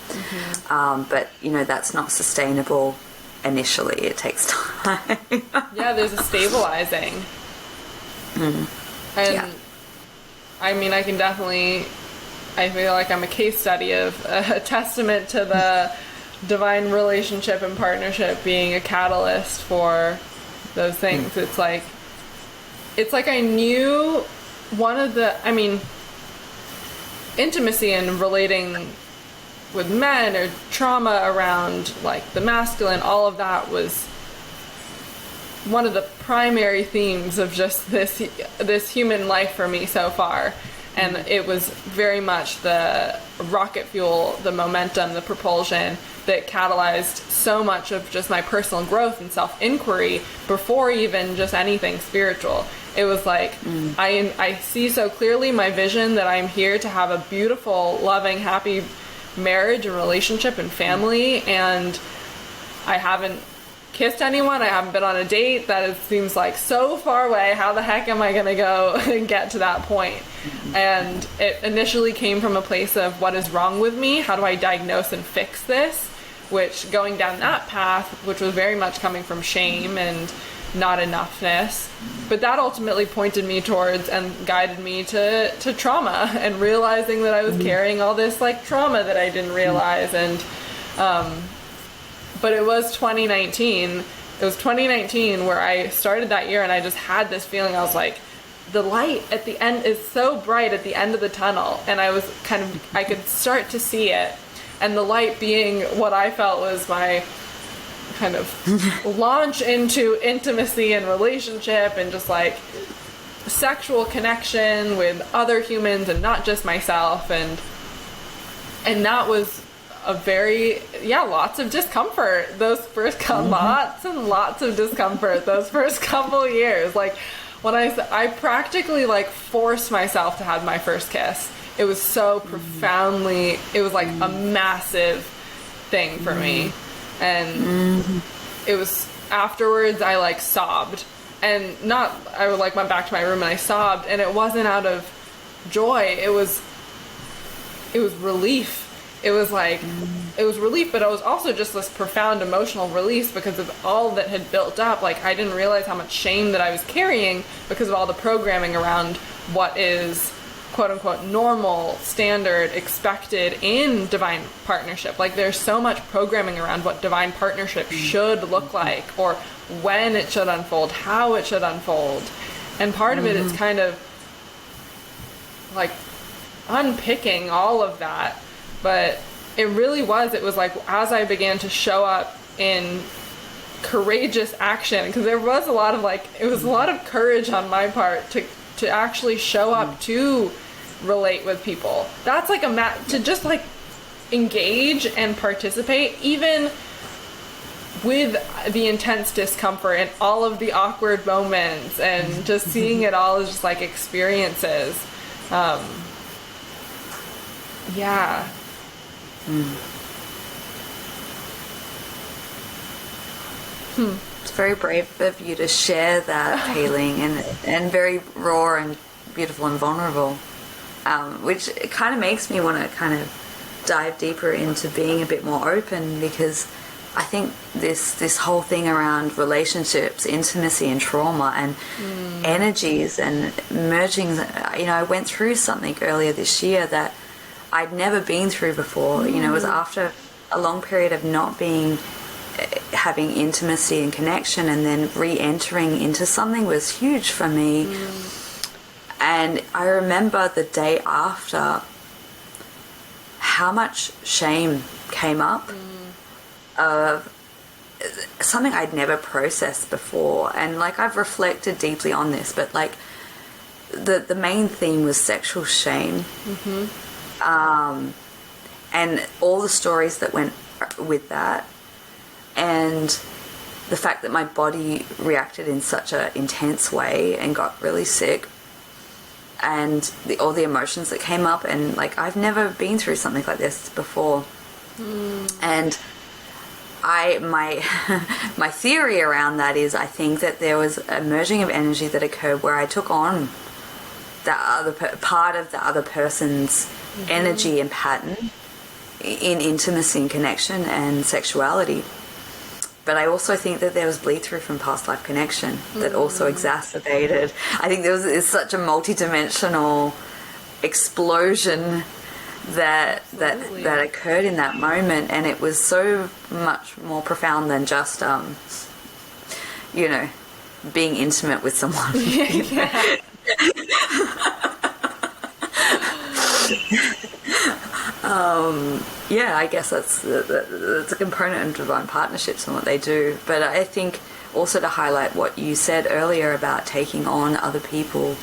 But, that's not sustainable initially. It takes time. There's a stabilizing. And I mean, I feel like I'm a case study of a testament to the divine relationship and partnership being a catalyst for those things. It's like I knew intimacy and relating with men, or trauma around like the masculine, all of that was one of the primary themes of just this human life for me so far. And it was very much the rocket fuel, the momentum, the propulsion that catalyzed so much of just my personal growth and self-inquiry before even just anything spiritual. It was like, I see so clearly my vision that I'm here to have a beautiful, loving, happy marriage and relationship and family, and I haven't kissed anyone. I haven't been on a date. That seems like so far away. How the heck am I going to go and get to that point? And it initially came from a place of what is wrong with me? How do I diagnose and fix this? Which, going down that path, which was very much coming from shame and not enoughness, but that ultimately pointed me towards and guided me to trauma, and realizing that I was carrying all this like trauma that I didn't realize. And but it was 2019. It was 2019 where I started that year, and I just had this feeling. I was like, the light at the end is so bright at the end of the tunnel, and I could start to see it. And the light being what I felt was my kind of launch into intimacy and relationship, and just like sexual connection with other humans and not just myself. And that was a very, lots of discomfort. Those first lots and lots of discomfort those first couple years. Like, when I practically like forced myself to have my first kiss. It was so profoundly, it was like a massive thing for me. And it was, afterwards I like sobbed, and I like went back to my room and I sobbed, and it wasn't out of joy. It was relief. It was like, it was relief, but it was also just this profound emotional release because of all that had built up. Like, I didn't realize how much shame that I was carrying because of all the programming around what is quote unquote normal, standard, expected in divine partnership. Like, there's so much programming around what divine partnership should look like, or when it should unfold, how it should unfold. And part of it is kind of like unpicking all of that. But it was like, as I began to show up in courageous action, because there was a lot of it was a lot of courage on my part to actually show up to relate with people. That's like to just like engage and participate, even with the intense discomfort and all of the awkward moments, and just seeing it all as just like experiences. It's very brave of you to share that, Pei-Ling, and very raw and beautiful and vulnerable, which kind of makes me want to kind of dive deeper into being a bit more open, because I think this whole thing around relationships, intimacy and trauma and energies and merging, I went through something earlier this year that I'd never been through before. It was after a long period of not having intimacy and connection, and then re-entering into something was huge for me. And I remember the day after how much shame came up of something I'd never processed before. And like, I've reflected deeply on this, but like the main theme was sexual shame. And all the stories that went with that, and the fact that my body reacted in such an intense way and got really sick, and all the emotions that came up. And like, I've never been through something like this before. And my theory around that is, I think that there was a merging of energy that occurred where I took on that other part of the other person's energy and pattern in intimacy and connection and sexuality. But I also think that there was bleed through from past life connection that also exacerbated. I think it's such a multidimensional explosion that occurred in that moment, and it was so much more profound than just being intimate with someone. I guess that's a component of divine partnerships and what they do. But I think also to highlight what you said earlier about taking on other people,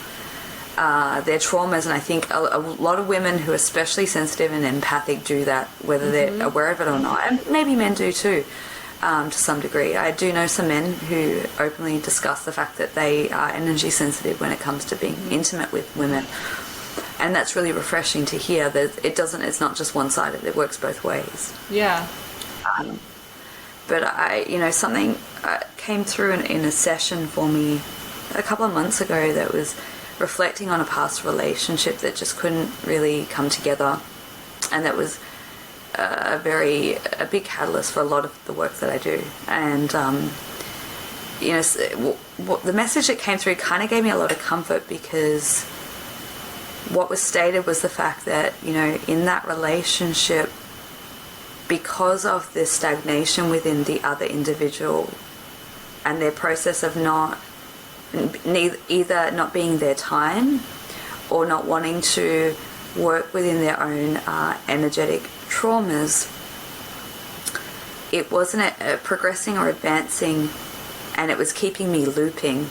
their traumas, and I think a lot of women who are especially sensitive and empathic do that, whether they're aware of it or not, and maybe men do too, to some degree. I do know some men who openly discuss the fact that they are energy sensitive when it comes to being intimate with women. And that's really refreshing to hear, that it's not just one-sided, it works both ways. But something came through in a session for me a couple of months ago that was reflecting on a past relationship that just couldn't really come together, and that was a big catalyst for a lot of the work that I do. And the message that came through kind of gave me a lot of comfort, because what was stated was the fact that, in that relationship, because of the stagnation within the other individual and their process of either not being their time or not wanting to work within their own energetic traumas, it wasn't progressing or advancing, and it was keeping me looping.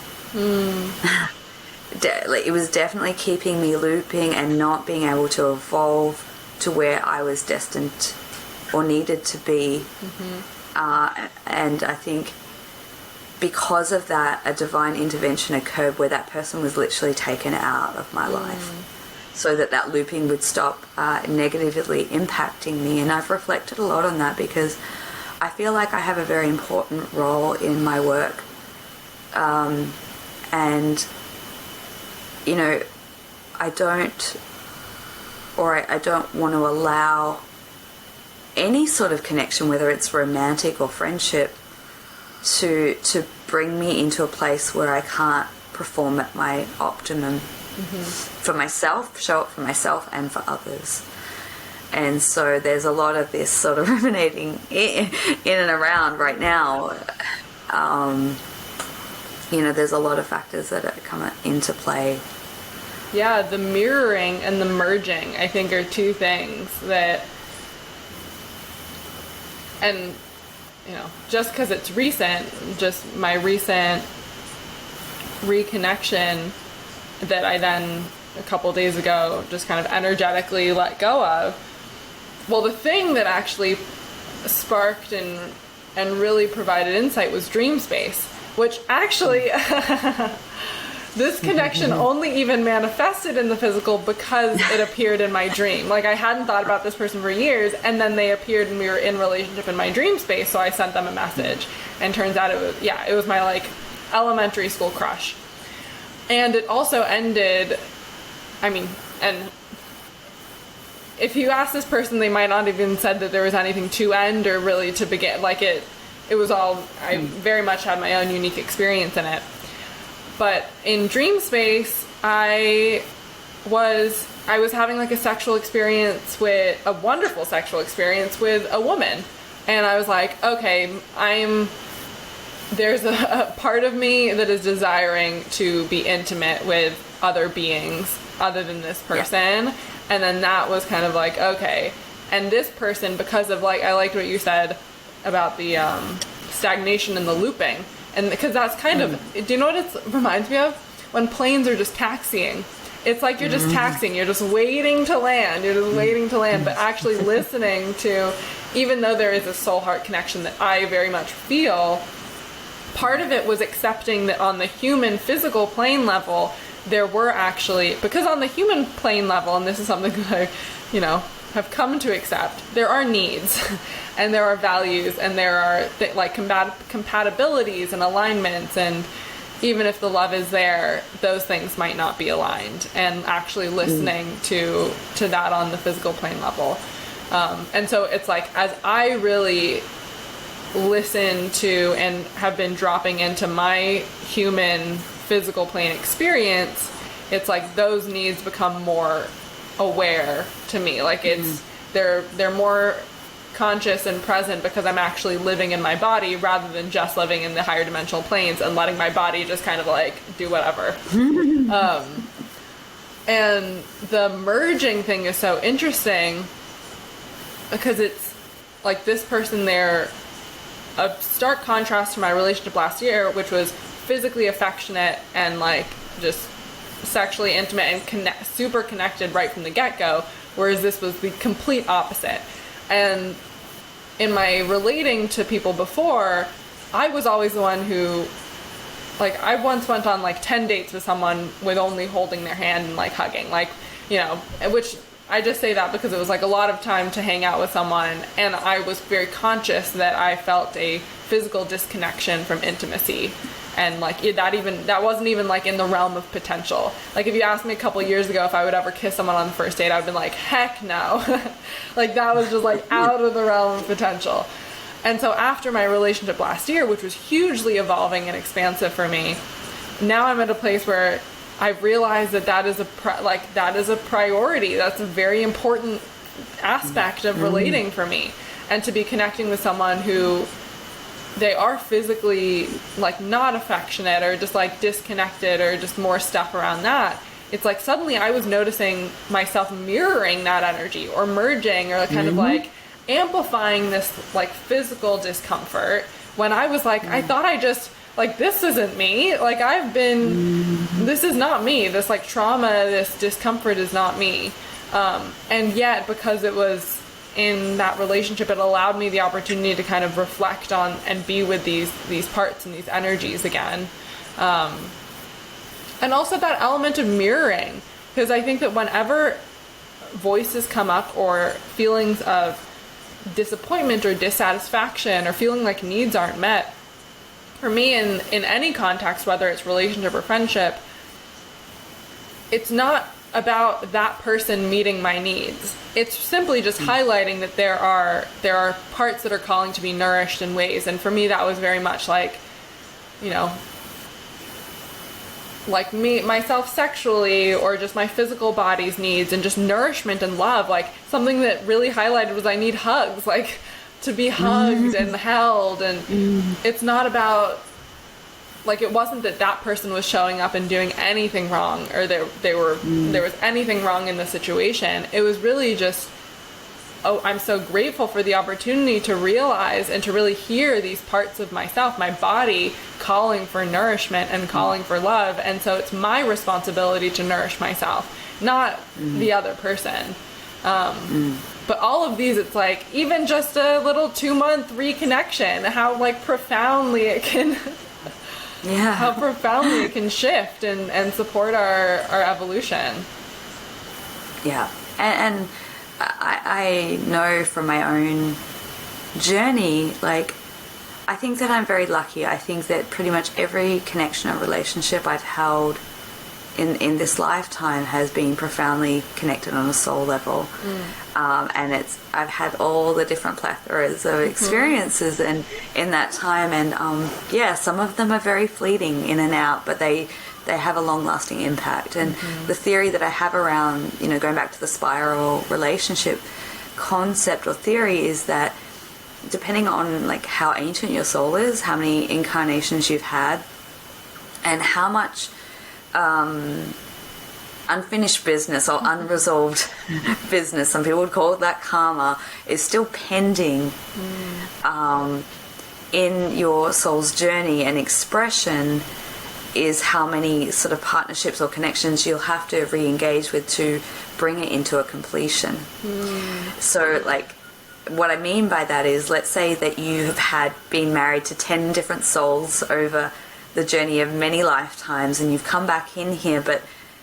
It was definitely keeping me looping and not being able to evolve to where I was destined or needed to be. And I think because of that, a divine intervention occurred where that person was literally taken out of my life, so that looping would stop negatively impacting me. And I've reflected a lot on that, because I feel like I have a very important role in my work. And I don't want to allow any sort of connection, whether it's romantic or friendship, to bring me into a place where I can't perform at my optimum for myself, show up for myself and for others. And so there's a lot of this sort of ruminating in and around right now. There's a lot of factors that come into play. Yeah, the mirroring and the merging, I think, are two things that, and just because it's recent, just my recent reconnection that I then a couple days ago just kind of energetically let go of. Well, the thing that actually sparked and really provided insight was dream space, which actually this connection only even manifested in the physical because it appeared in my dream. Like, I hadn't thought about this person for years, and then they appeared and we were in relationship in my dream space, so I sent them a message. And turns out it was my elementary school crush. And it also ended, and if you ask this person, they might not even said that there was anything to end or really to begin. It was all, I very much had my own unique experience in it. But in dream space, I was having a sexual experience, a wonderful sexual experience with a woman. And I was like, okay, there's a part of me that is desiring to be intimate with other beings other than this person. Yeah. And then that was kind of okay. And this person, because of I liked what you said about the stagnation and the looping. And because that's kind of, do you know what it reminds me of? When planes are just taxiing. It's like you're just taxiing. You're just waiting to land. But actually listening to, even though there is a soul-heart connection that I very much feel, part of it was accepting that on the human physical plane level, there were actually, because on the human plane level, and this is something that I, have come to accept, there are needs and there are values and there are compatibilities and alignments, and even if the love is there, those things might not be aligned, and actually listening to that on the physical plane level. And so it's as I really listen to and have been dropping into my human physical plane experience, it's those needs become more aware to me. It's they're more conscious and present because I'm actually living in my body rather than just living in the higher dimensional planes and letting my body just kind of do whatever. And the merging thing is so interesting because it's this person there, a stark contrast to my relationship last year, which was physically affectionate and just sexually intimate and super connected right from the get-go, whereas this was the complete opposite. And in my relating to people before, I was always the one who, I once went on 10 dates with someone with only holding their hand and hugging, which I just say that because it was like a lot of time to hang out with someone, and I was very conscious that I felt a physical disconnection from intimacy. And like that wasn't even like in the realm of potential. Like if you asked me a couple years ago if I would ever kiss someone on the first date, I would have been like, heck no. Like that was just like out of the realm of potential. And so after my relationship last year, which was hugely evolving and expansive for me, now I'm at a place where I've realized that is a priority. That's a very important aspect of relating for me. And to be connecting with someone who they are physically like not affectionate or just like disconnected or just more stuff around that. It's like suddenly I was noticing myself mirroring that energy or merging or kind of like amplifying this like physical discomfort when I was like, I thought I just like, this isn't me. Like this is not me. This like trauma, this discomfort is not me. And yet because it was in that relationship, it allowed me the opportunity to kind of reflect on and be with these parts and these energies again. And also that element of mirroring, because I think that whenever voices come up or feelings of disappointment or dissatisfaction or feeling like needs aren't met, for me in any context, whether it's relationship or friendship, it's not about that person meeting my needs. It's simply just highlighting that there are parts that are calling to be nourished in ways. And for me, that was very much like, you know, like myself sexually or just my physical body's needs and just nourishment and love. Like something that really highlighted was I need hugs, like to be hugged and held. And it's not about, like, it wasn't that person was showing up and doing anything wrong or there was anything wrong in the situation. It was really just, oh, I'm so grateful for the opportunity to realize and to really hear these parts of myself, my body calling for nourishment and calling for love. And so it's my responsibility to nourish myself, not the other person. But all of these, it's like, even just a little 2-month reconnection, how like profoundly it can... Yeah. How profoundly it can shift and support our evolution. Yeah. And I know from my own journey, like, I think that I'm very lucky. I think that pretty much every connection or relationship I've held in this lifetime has been profoundly connected on a soul level. And I've had all the different plethoras of experiences in that time, and some of them are very fleeting in and out, but they have a long-lasting impact. And the theory that I have around, you know, going back to the spiral relationship concept or theory is that depending on like how ancient your soul is, how many incarnations you've had, and how much unfinished business or unresolved business, some people would call it that, karma, is still pending in your soul's journey and expression, is how many sort of partnerships or connections you'll have to re-engage with to bring it into a completion. So like what I mean by that is, let's say that you have been married to 10 different souls over the journey of many lifetimes, and you've come back in here, but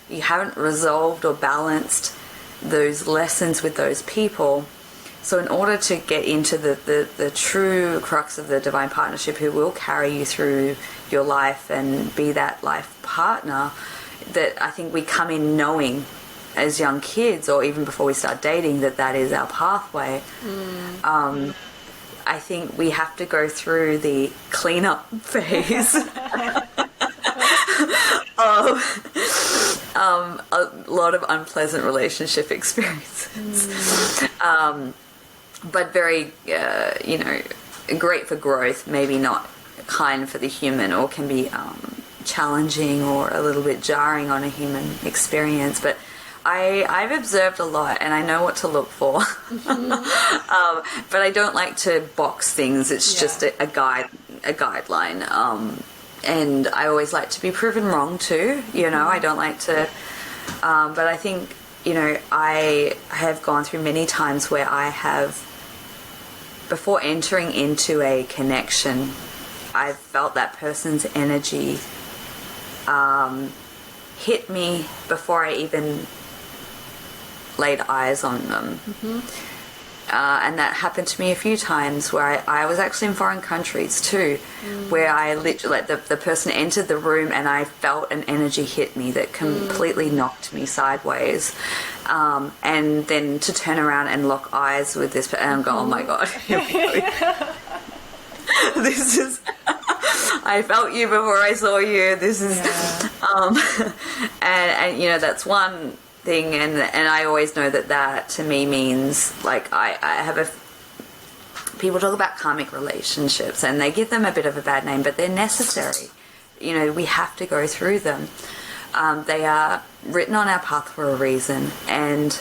you haven't resolved or balanced those lessons with those people. So in order to get into the true crux of the divine partnership who will carry you through your life and be that life partner, that I think we come in knowing as young kids, or even before we start dating, that is our pathway. I think we have to go through the cleanup phase of a lot of unpleasant relationship experiences, but very, great for growth, maybe not kind for the human, or can be challenging or a little bit jarring on a human experience. But I've observed a lot, and I know what to look for. But I don't like to box things. It's just a guideline. And I always like to be proven wrong too. I don't like to. But I think, I have gone through many times where I have, before entering into a connection, I've felt that person's energy hit me before I even laid eyes on them. And that happened to me a few times where I was actually in foreign countries too, where I literally, like, the person entered the room and I felt an energy hit me that completely knocked me sideways. And then to turn around and lock eyes with this person and go, oh my God, this is, I felt you before I saw you. This is, and you know, that's one thing, and I always know that to me means, like, I have people talk about karmic relationships and they give them a bit of a bad name, but they're necessary. You know, we have to go through them. They are written on our path for a reason, and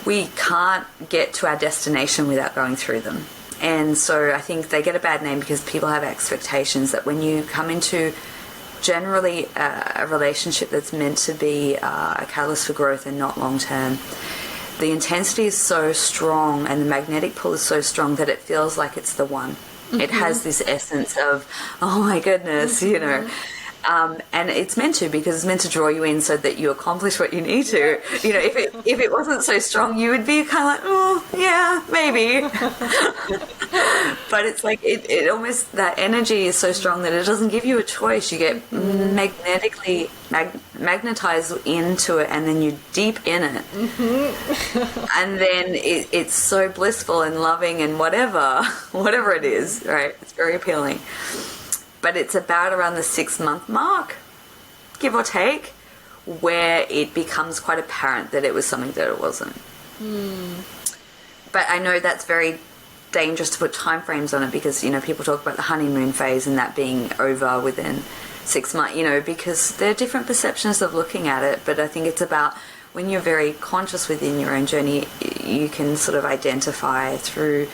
we can't get to our destination without going through them. And so I think they get a bad name because people have expectations that when you come into generally a relationship that's meant to be a catalyst for growth and not long term, the intensity is so strong and the magnetic pull is so strong that it feels like it's the one. It has this essence of, oh my goodness, you know. And it's meant to, because it's meant to draw you in so that you accomplish what you need to. You know, if it wasn't so strong, you would be kind of like, oh, yeah, maybe. But it's like, it almost, that energy is so strong that it doesn't give you a choice. You get magnetically magnetized into it, and then you're deep in it. And then it's so blissful and loving and whatever it is, right? It's very appealing. But it's about around the 6-month mark, give or take, where it becomes quite apparent that it was something that it wasn't. But I know that's very dangerous to put time frames on it, because, you know, people talk about the honeymoon phase and that being over within 6 months, you know, because there are different perceptions of looking at it. But I think it's about when you're very conscious within your own journey, you can sort of identify through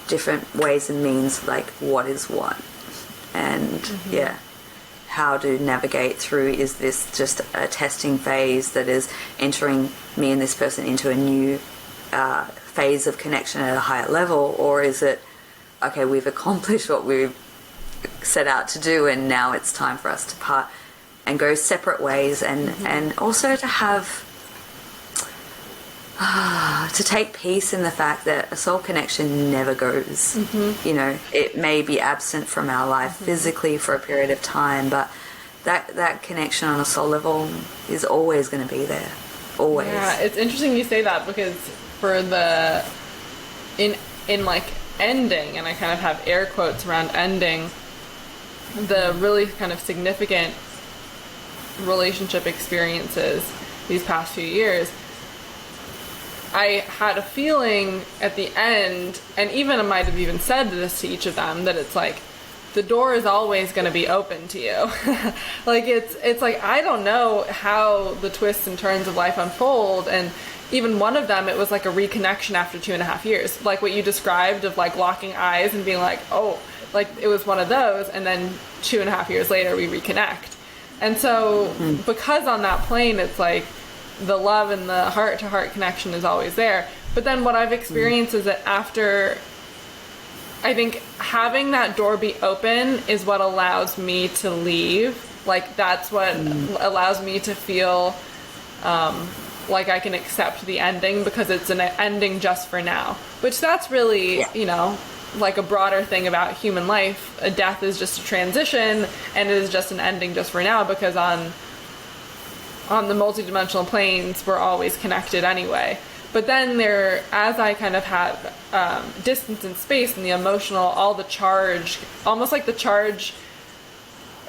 different ways and means, like, what is what. And how to navigate through, is this just a testing phase that is entering me and this person into a new phase of connection at a higher level, or is it, okay, we've accomplished what we've set out to do and now it's time for us to part and go separate ways, and also to have to take peace in the fact that a soul connection never goes. You know, it may be absent from our life physically for a period of time, but that connection on a soul level is always going to be there. Always. Yeah, it's interesting you say that, because for the in like ending, and I kind of have air quotes around ending, the really kind of significant relationship experiences these past few years, I had a feeling at the end, and even I might have even said this to each of them, that it's like, the door is always going to be open to you. Like, it's like, I don't know how the twists and turns of life unfold. And even one of them, it was like a reconnection after 2.5 years. Like what you described of like locking eyes and being like, oh, like it was one of those. And then 2.5 years later, we reconnect. And so because on that plane, it's like, the love and the heart-to-heart connection is always there. But then what I've experienced is that after, I think having that door be open is what allows me to leave. Like, that's what allows me to feel like I can accept the ending, because it's an ending just for now. Which that's really, you know, like a broader thing about human life. A death is just a transition, and it is just an ending just for now, because on the multidimensional planes, we're always connected anyway. But then there, as I kind of have distance and space and the emotional, all the charge, almost like the charge,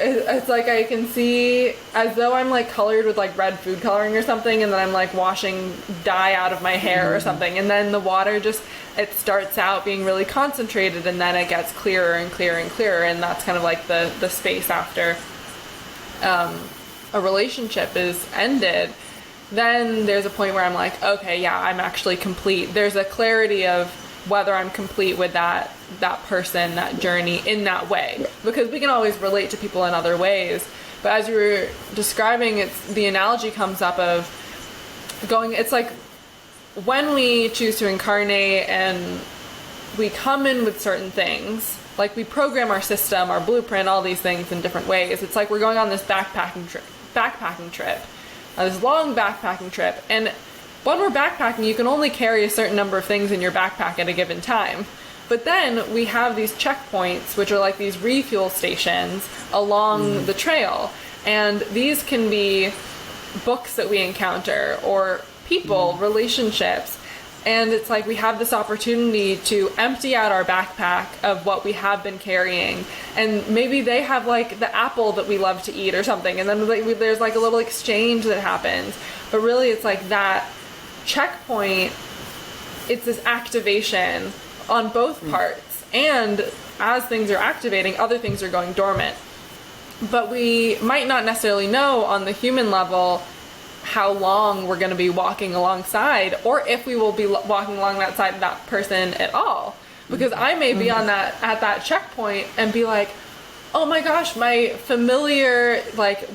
it's like I can see as though I'm like colored with like red food coloring or something, and then I'm like washing dye out of my hair or something, and then the water just, it starts out being really concentrated, and then it gets clearer and clearer and clearer, and that's kind of like the space after a relationship is ended. Then there's a point where I'm like, okay, yeah, I'm actually complete. There's a clarity of whether I'm complete with that person, that journey in that way, because we can always relate to people in other ways. But as you were describing, it's the analogy comes up of going, it's like when we choose to incarnate and we come in with certain things, like we program our system, our blueprint, all these things in different ways. It's like we're going on this backpacking trip, this long backpacking trip, and when we're backpacking, you can only carry a certain number of things in your backpack at a given time. But then we have these checkpoints, which are like these refuel stations along the trail. And these can be books that we encounter or people, relationships. And it's like we have this opportunity to empty out our backpack of what we have been carrying. And maybe they have like the apple that we love to eat or something. And then there's like a little exchange that happens. But really it's like that checkpoint, it's this activation on both parts. And as things are activating, other things are going dormant. But we might not necessarily know on the human level how long we're going to be walking alongside, or if we will be walking along that side of that person at all. Because I may be on that at that checkpoint and be like, oh my gosh, my familiar, like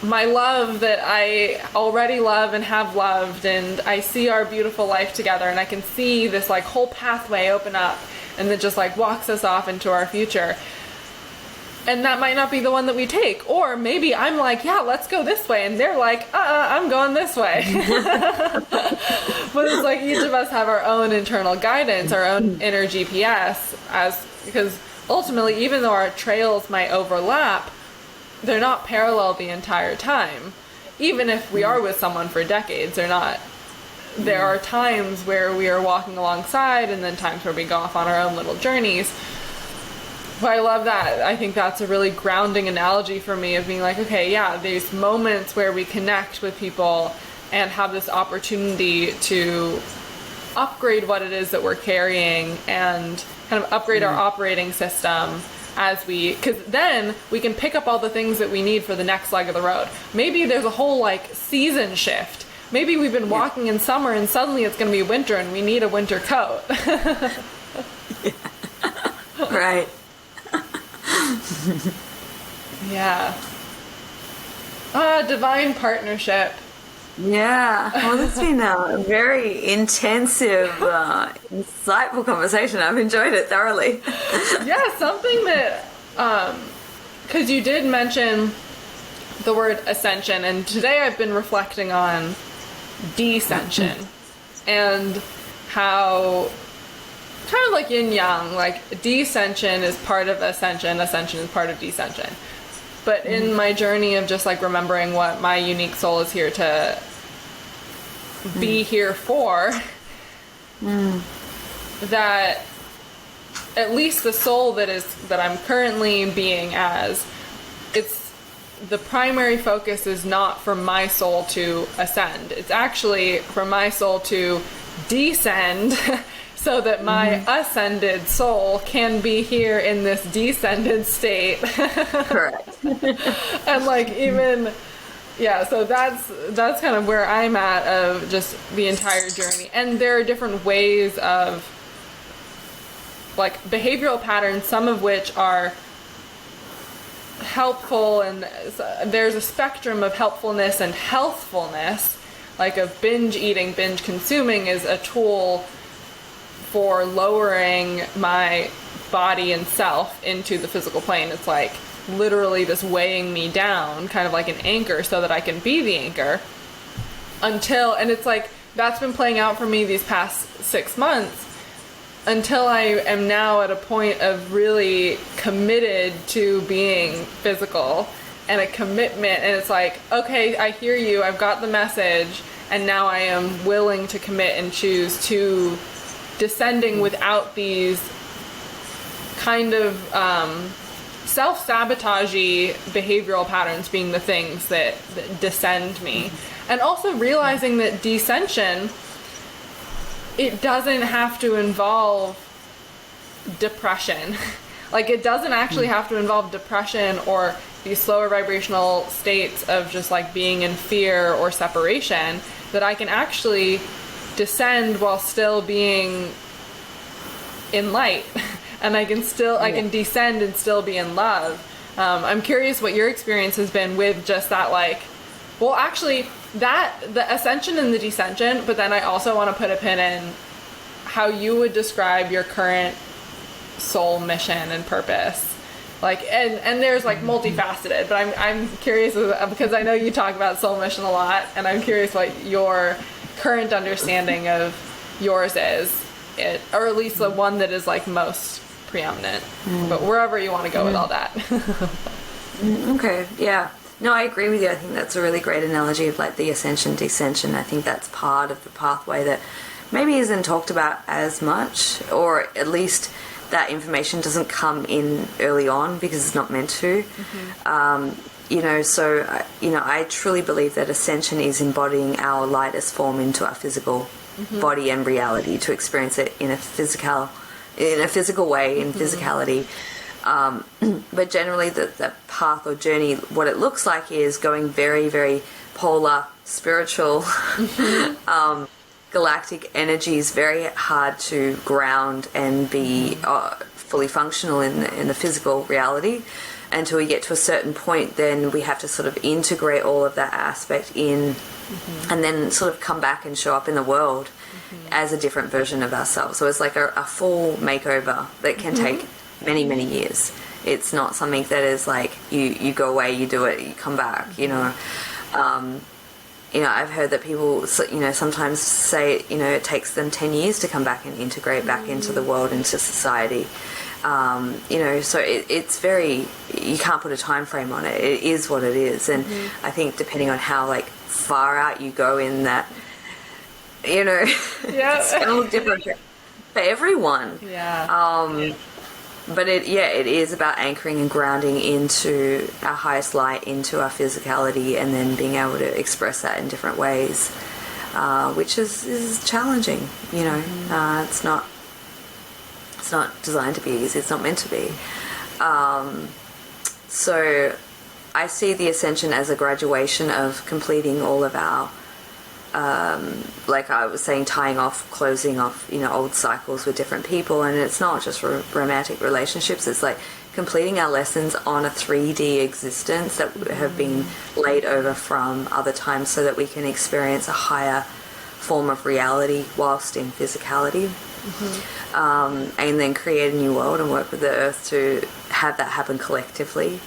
my love that I already love and have loved, and I see our beautiful life together, and I can see this like whole pathway open up, and that just like walks us off into our future. And that might not be the one that we take. Or maybe I'm like, yeah, let's go this way. And they're like, I'm going this way. But it's like each of us have our own internal guidance, our own inner GPS, because ultimately, even though our trails might overlap, they're not parallel the entire time. Even if we are with someone for decades, they're not. There are times where we are walking alongside, and then times where we go off on our own little journeys. But I love that. I think that's a really grounding analogy for me of being like, okay, yeah, there's moments where we connect with people and have this opportunity to upgrade what it is that we're carrying and kind of upgrade our operating system because then we can pick up all the things that we need for the next leg of the road. Maybe there's a whole like season shift. Maybe we've been walking in summer and suddenly it's going to be winter and we need a winter coat. Right. Yeah. Divine partnership. Yeah. Well, it's been a very intensive, insightful conversation. I've enjoyed it thoroughly. Yeah, something that, because you did mention the word ascension, and today I've been reflecting on descension and how kind of like yin yang, like descension is part of ascension is part of descension. But in my journey of just like remembering what my unique soul is here to be here for, that at least the soul that I'm currently being as, it's the primary focus is not for my soul to ascend. It's actually for my soul to descend so that my ascended soul can be here in this descended state. Correct. And like even, yeah, so that's kind of where I'm at of just the entire journey. And there are different ways of like behavioral patterns, some of which are helpful, and there's a spectrum of helpfulness and healthfulness, like of binge eating, binge consuming is a tool for lowering my body and self into the physical plane. It's like literally just weighing me down, kind of like an anchor, so that I can be the anchor and it's like that's been playing out for me these past 6 months until I am now at a point of really committed to being physical and a commitment, and it's like, okay, I hear you, I've got the message, and now I am willing to commit and choose to descending without these kind of self-sabotagey behavioral patterns being the things that descend me. And also realizing that descension, it doesn't have to involve depression. Like it doesn't actually have to involve depression or these slower vibrational states of just like being in fear or separation, that I can actually descend while still being in light. And I can descend and still be in love. I'm curious what your experience has been with just that, like, well, actually, the ascension and the descension, but then I also want to put a pin in how you would describe your current soul mission and purpose. Like, and there's like multifaceted, but I'm curious because I know you talk about soul mission a lot, and I'm curious what your current understanding of yours is, or at least the one that is like most preeminent. But wherever you want to go with all that. Okay, yeah. No, I agree with you. I think that's a really great analogy of like the ascension, descension. I think that's part of the pathway that maybe isn't talked about as much, or at least that information doesn't come in early on because it's not meant to. You know, so, you know, I truly believe that ascension is embodying our lightest form into our physical body and reality, to experience it in a physical way, in physicality. But generally the path or journey, what it looks like is going very, very polar, spiritual, galactic energies, very hard to ground and be fully functional in the physical reality. Until we get to a certain point, then we have to sort of integrate all of that aspect in, and then sort of come back and show up in the world as a different version of ourselves. So it's like a full makeover that can take many, many years. It's not something that is like you go away, you do it, you come back, you know. You know, I've heard that people, you know, sometimes say, you know, it takes them 10 years to come back and integrate back into the world, into society. You know, so it's very, you can't put a time frame on it. It is what it is. And I think depending on how like far out you go in that, you know, it's all different for everyone. But it is about anchoring and grounding into our highest light, into our physicality, and then being able to express that in different ways, which is challenging. You know, it's not designed to be easy. It's not meant to be. So I see the ascension as a graduation of completing all of our, like I was saying, tying off, closing off, you know, old cycles with different people. And it's not just romantic relationships. It's like completing our lessons on a 3D existence that have been laid over from other times, so that we can experience a higher form of reality whilst in physicality. And then create a new world and work with the earth to have that happen collectively.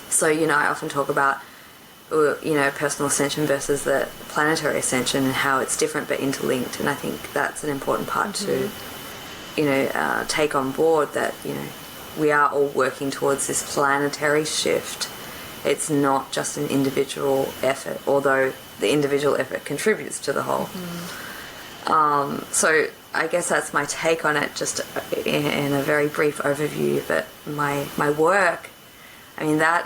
So, you know, I often talk about, you know, personal ascension versus the planetary ascension and how it's different but interlinked. And I think that's an important part to, you know, take on board, that, you know, we are all working towards this planetary shift. It's not just an individual effort, although the individual effort contributes to the whole. So I guess that's my take on it, just in a very brief overview. But my work, I mean, that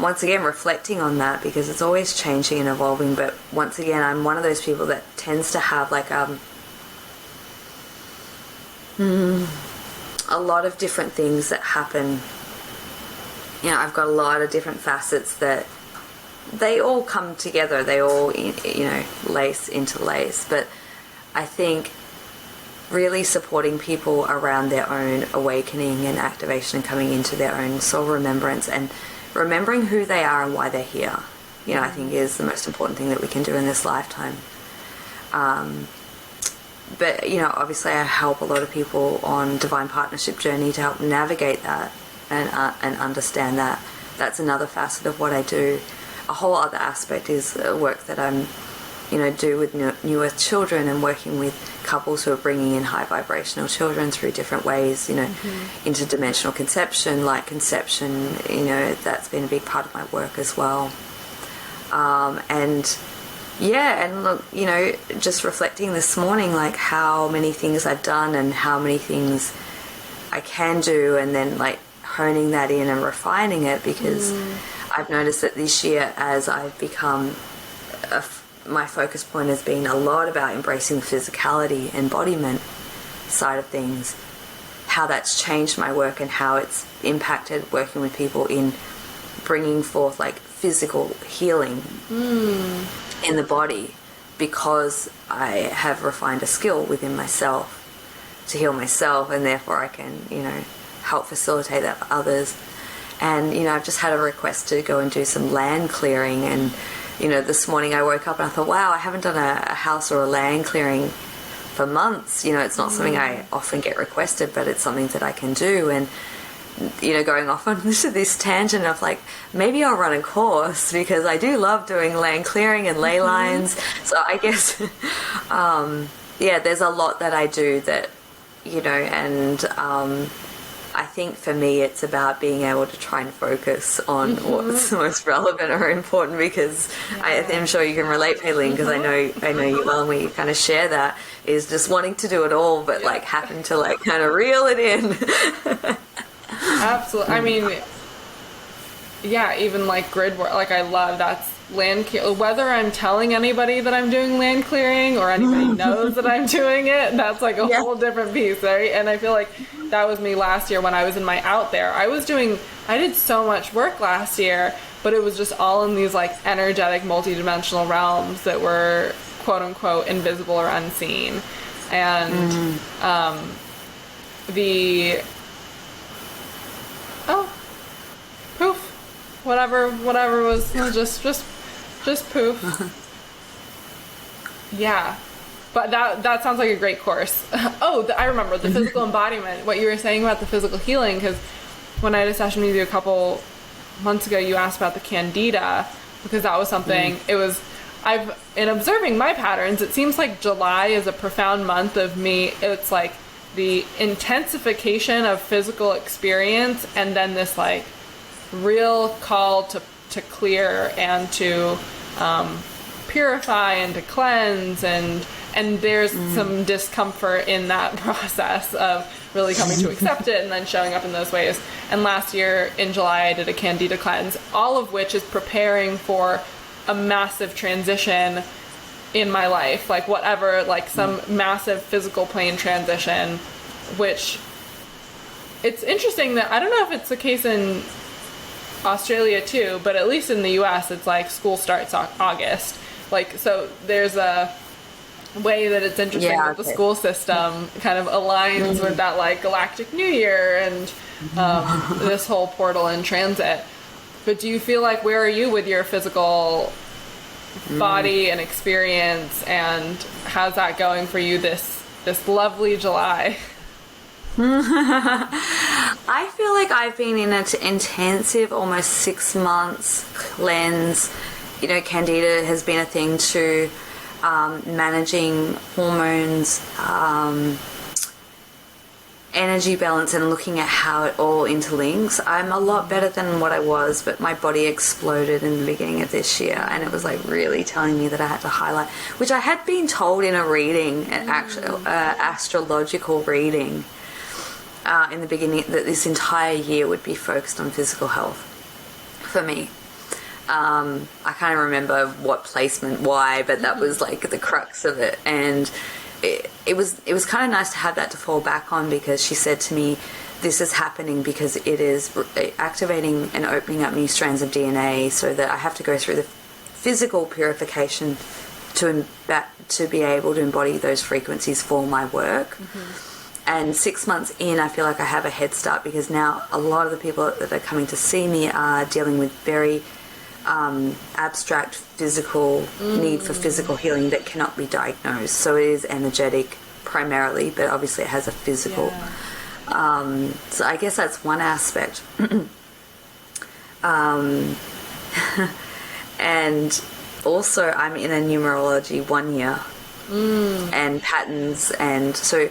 once again reflecting on that, because it's always changing and evolving. But once again, I'm one of those people that tends to have like a lot of different things that happen. You know, I've got a lot of different facets that they all come together. They all, you know, interlace. But I think really supporting people around their own awakening and activation and coming into their own soul remembrance and remembering who they are and why they're here, you know, I think is the most important thing that we can do in this lifetime. But, you know, obviously I help a lot of people on divine partnership journey to help navigate that and understand that. That's another facet of what I do. A whole other aspect is work that I'm, you know, do with New Earth children, and working with couples who are bringing in high vibrational children through different ways, you know, interdimensional conception, light conception, you know, that's been a big part of my work as well. And look, you know, just reflecting this morning, like how many things I've done and how many things I can do, and then like honing that in and refining it, because I've noticed that this year, as I've become, my focus point has been a lot about embracing the physicality, embodiment side of things, how that's changed my work and how it's impacted working with people in bringing forth like physical healing in the body, because I have refined a skill within myself to heal myself, and therefore I can, you know, help facilitate that for others. And, you know, I've just had a request to go and do some land clearing, and, you know, this morning I woke up and I thought, wow, I haven't done a house or a land clearing for months. You know, it's not something I often get requested, but it's something that I can do. And, going off on this tangent of like, maybe I'll run a course because I do love doing land clearing and ley lines. So I guess, there's a lot that I do that, and I think for me it's about being able to try and focus on what's most relevant or important, because I'm sure you can relate, Pei-Ling, because I know you well, and we kind of share that, is just wanting to do it all, but like having to like kind of reel it in. Absolutely. I mean, even like grid work, like I love that's land whether I'm telling anybody that I'm doing land clearing or anybody knows that I'm doing it, that's like a whole different piece, right? And I feel like that was me last year when I was in my out there. I did so much work last year, but it was just all in these like energetic multidimensional realms that were quote unquote invisible or unseen. And poof, whatever was just poof. Yeah, but that sounds like a great course. I remember the physical embodiment, what you were saying about the physical healing, because when I had a session with you a couple months ago, you asked about the candida, because that was something, in observing my patterns, it seems like July is a profound month of me. It's like the intensification of physical experience, and then this like real call to clear and to purify and to cleanse, and there's some discomfort in that process of really coming to accept it and then showing up in those ways. And last year in July I did a candida cleanse, all of which is preparing for a massive transition in my life, like whatever, like some massive physical plane transition, which it's interesting that I don't know if it's the case in Australia too, but at least in the US it's like school starts August, like, so there's a way that it's interesting that the school system kind of aligns with that like Galactic New Year and this whole portal in transit. But do you feel like, where are you with your physical body and experience, and how's that going for you this lovely July? I feel like I've been in an intensive almost 6 months cleanse. Candida has been a thing too, managing hormones, energy balance, and looking at how it all interlinks. I'm a lot better than what I was, but my body exploded in the beginning of this year, and it was like really telling me that I had to highlight, which I had been told in a reading, an actual astrological reading, in the beginning, that this entire year would be focused on physical health for me. I can't remember what placement, why, but that was like the crux of it. And it was kind of nice to have that to fall back on, because she said to me, this is happening because it is activating and opening up new strands of DNA, so that I have to go through the physical purification to be able to embody those frequencies for my work. And 6 months in, I feel like I have a head start, because now a lot of the people that are coming to see me are dealing with very abstract physical need for physical healing that cannot be diagnosed. So it is energetic primarily, but obviously it has a physical. So I guess that's one aspect. And also I'm in a numerology 1 year and patterns, and so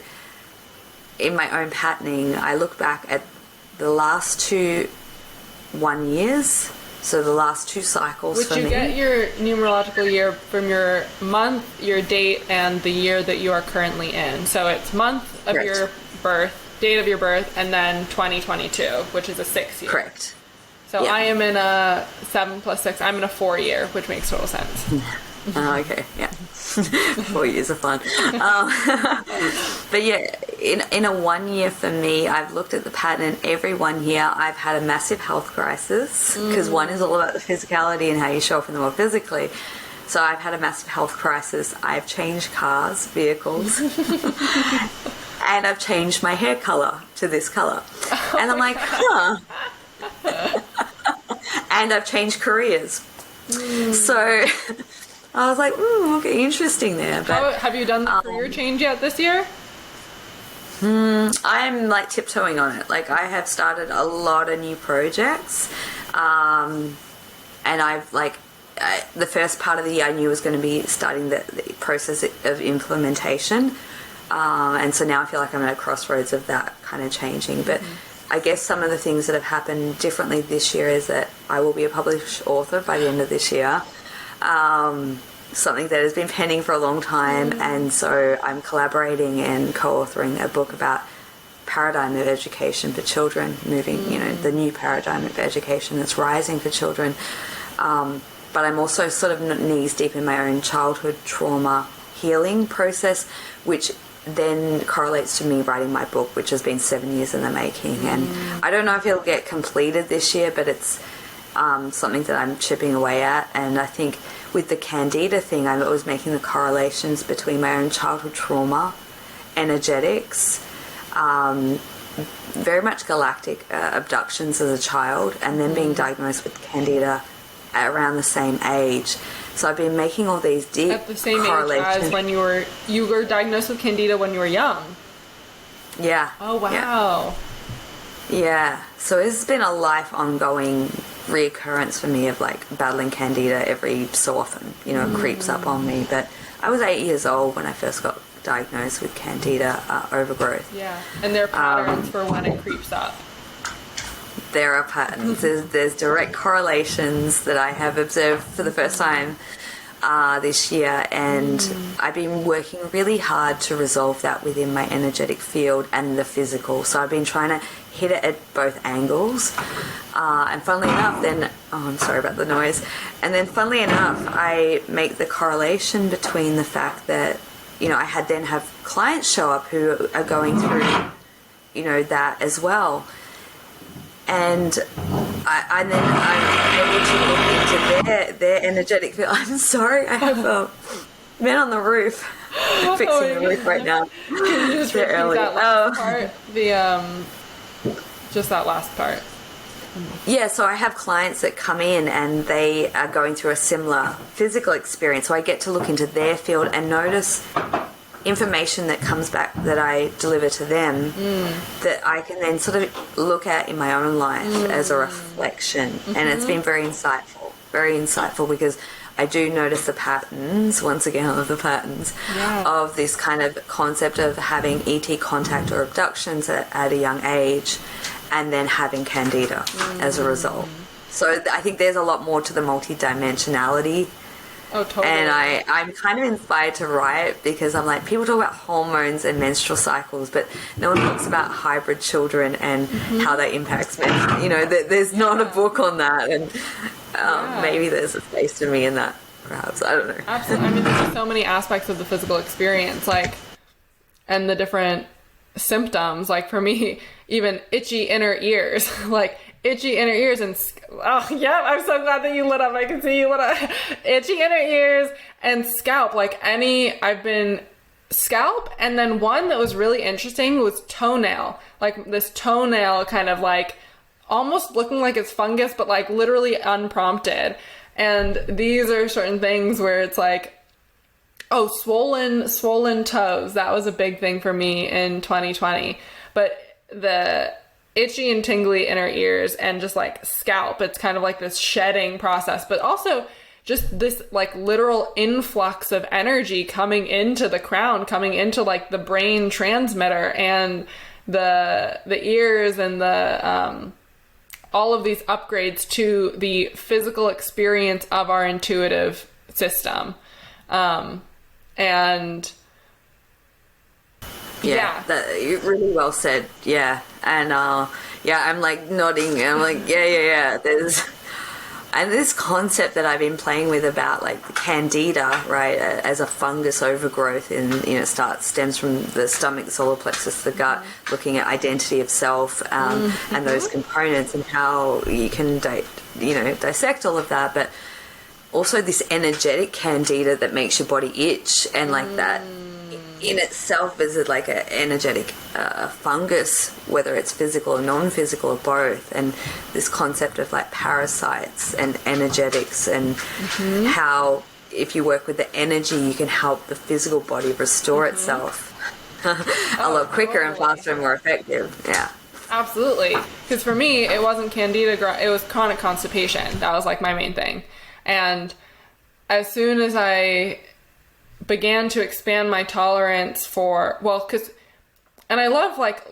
in my own patterning I look back at the last 2 1 years, so the last 2 cycles for me. Would you get your numerological year from your month, your date, and the year that you are currently in? So it's month of your birth, date of your birth, and then 2022, which is a 6 year. Correct. So I am in a 7 + 6. I'm in a 4 year, which makes total sense. Okay, yeah. 4 years of fun. But yeah, in a 1 year for me, I've looked at the pattern, and every 1 year I've had a massive health crisis, because one is all about the physicality and how you show up in the world physically. So I've had a massive health crisis. I've changed cars, vehicles, and I've changed my hair color to this color. And I'm like, and I've changed careers. So I was like, okay, interesting there. But have you done the career change yet this year? I'm like tiptoeing on it. Like I have started a lot of new projects, and I've like the first part of the year I knew was going to be starting the process of implementation, and so now I feel like I'm at a crossroads of that kind of changing. But I guess some of the things that have happened differently this year is that I will be a published author by the end of this year. Something that has been pending for a long time, and so I'm collaborating and co-authoring a book about paradigm of education for children, moving, the new paradigm of education that's rising for children. But I'm also sort of knees deep in my own childhood trauma healing process, which then correlates to me writing my book, which has been 7 years in the making. And I don't know if it'll get completed this year, but it's something that I'm chipping away at. And I think with the Candida thing, I was making the correlations between my own childhood trauma, energetics, very much galactic abductions as a child, and then being diagnosed with Candida at around the same age. So I've been making all these deep at the same correlations. age as when you were diagnosed with Candida when you were young. Yeah. Oh wow. Yeah. So it's been a life ongoing reoccurrence for me of like battling Candida every so often. It creeps up on me. But I was 8 years old when I first got diagnosed with Candida overgrowth. Yeah. And there are patterns for when it creeps up. There are patterns. There's direct correlations that I have observed for the first time this year, and I've been working really hard to resolve that within my energetic field and the physical. So I've been trying to hit it at both angles. And funnily enough, I'm sorry about the noise. And then funnily enough, I make the correlation between the fact that, I have clients show up who are going through, that as well. And I'm able to look into their energetic field. I'm sorry, I have men on the roof fixing the roof right now. Can you just repeat that last part? Just that last part. Yeah, so I have clients that come in and they are going through a similar physical experience. So I get to look into their field and notice information that comes back that I deliver to them that I can then sort of look at in my own life as a reflection. And it's been very insightful because I do notice the patterns, once again, of the patterns of this kind of concept of having ET contact or abductions at a young age and then having Candida as a result. So I think there's a lot more to the multidimensionality. Oh, totally. And I'm kind of inspired to write because I'm like, people talk about hormones and menstrual cycles, but no one talks about hybrid children and how that impacts men. There's not a book on that, and maybe there's a space for me in that, perhaps. I don't know. Absolutely. I mean, there's so many aspects of the physical experience, and the different symptoms. Like for me, even itchy inner ears, itchy inner ears and I'm so glad that you lit up. I can see you lit up. Itchy inner ears and scalp. I've been scalp, and then one that was really interesting was toenail. Like this toenail kind of almost looking like it's fungus, but literally unprompted. And these are certain things where it's swollen toes. That was a big thing for me in 2020. But the itchy and tingly inner ears and just scalp, it's kind of this shedding process, but also just this literal influx of energy coming into the crown, coming into the brain transmitter and the ears and the all of these upgrades to the physical experience of our intuitive system. And you really well said. Yeah. And I'm nodding. I'm yeah. And this concept that I've been playing with about Candida, right, as a fungus overgrowth stems from the stomach, the solar plexus, the gut, looking at identity of self, and those components and how you can dissect all of that, but also this energetic Candida that makes your body itch, and that in itself is an energetic fungus, whether it's physical or non-physical or both. And this concept of parasites and energetics, and how if you work with the energy you can help the physical body restore itself. a lot quicker and faster and more effective. Yeah. Absolutely. Because for me, it wasn't candida, it was chronic constipation. That was like my main thing. And as soon as I began to expand my tolerance for, and I love like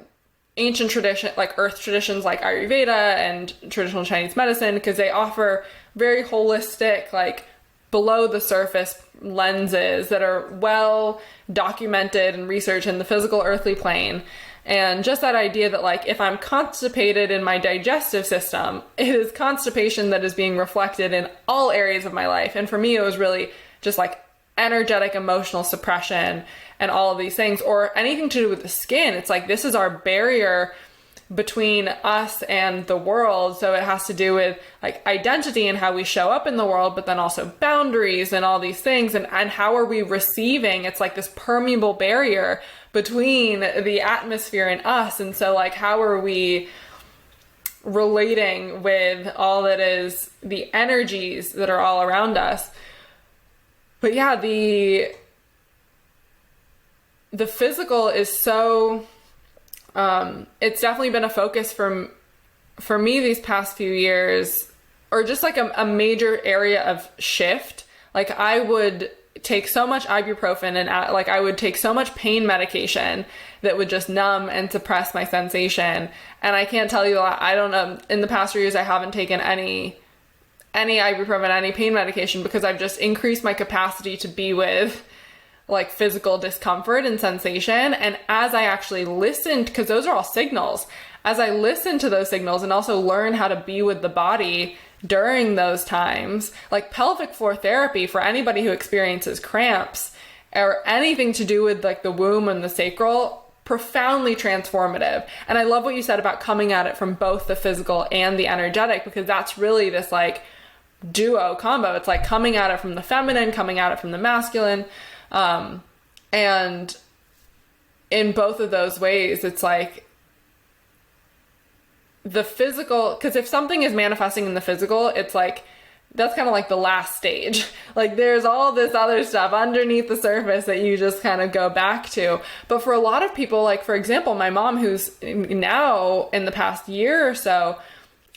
ancient tradition, like earth traditions like Ayurveda and traditional Chinese medicine, because they offer very holistic, like below the surface lenses that are well documented and researched in the physical earthly plane. And just that idea that like, if I'm constipated in my digestive system, it is constipation that is being reflected in all areas of my life. And for me, it was really just like energetic, emotional suppression and all of these things, or anything to do with the skin. It's like, this is our barrier between us and the world. So it has to do with like identity and how we show up in the world, but then also boundaries and all these things. And how are we receiving? It's like this permeable barrier between the atmosphere and us. And so like, how are we relating with all that is the energies that are all around us? But yeah, the physical is so, it's definitely been a focus for me these past few years, or just like a major area of shift. Like I would take so much ibuprofen and like I would take so much pain medication that would just numb and suppress my sensation. And I can't tell you, I don't know, in the past 3 years, I haven't taken any ibuprofen, any pain medication, because I've just increased my capacity to be with like physical discomfort and sensation. And as I actually listened, because those are all signals, as I listen to those signals and also learn how to be with the body during those times, like pelvic floor therapy for anybody who experiences cramps or anything to do with like the womb and the sacral, profoundly transformative. And I love what you said about coming at it from both the physical and the energetic, because that's really this like duo combo. It's like coming at it from the feminine, coming at it from the masculine. And in both of those ways, it's like the physical, because if something is manifesting in the physical, it's like, that's kind of like the last stage. Like there's all this other stuff underneath the surface that you just kind of go back to. But for a lot of people, like for example, my mom, who's now in the past year or so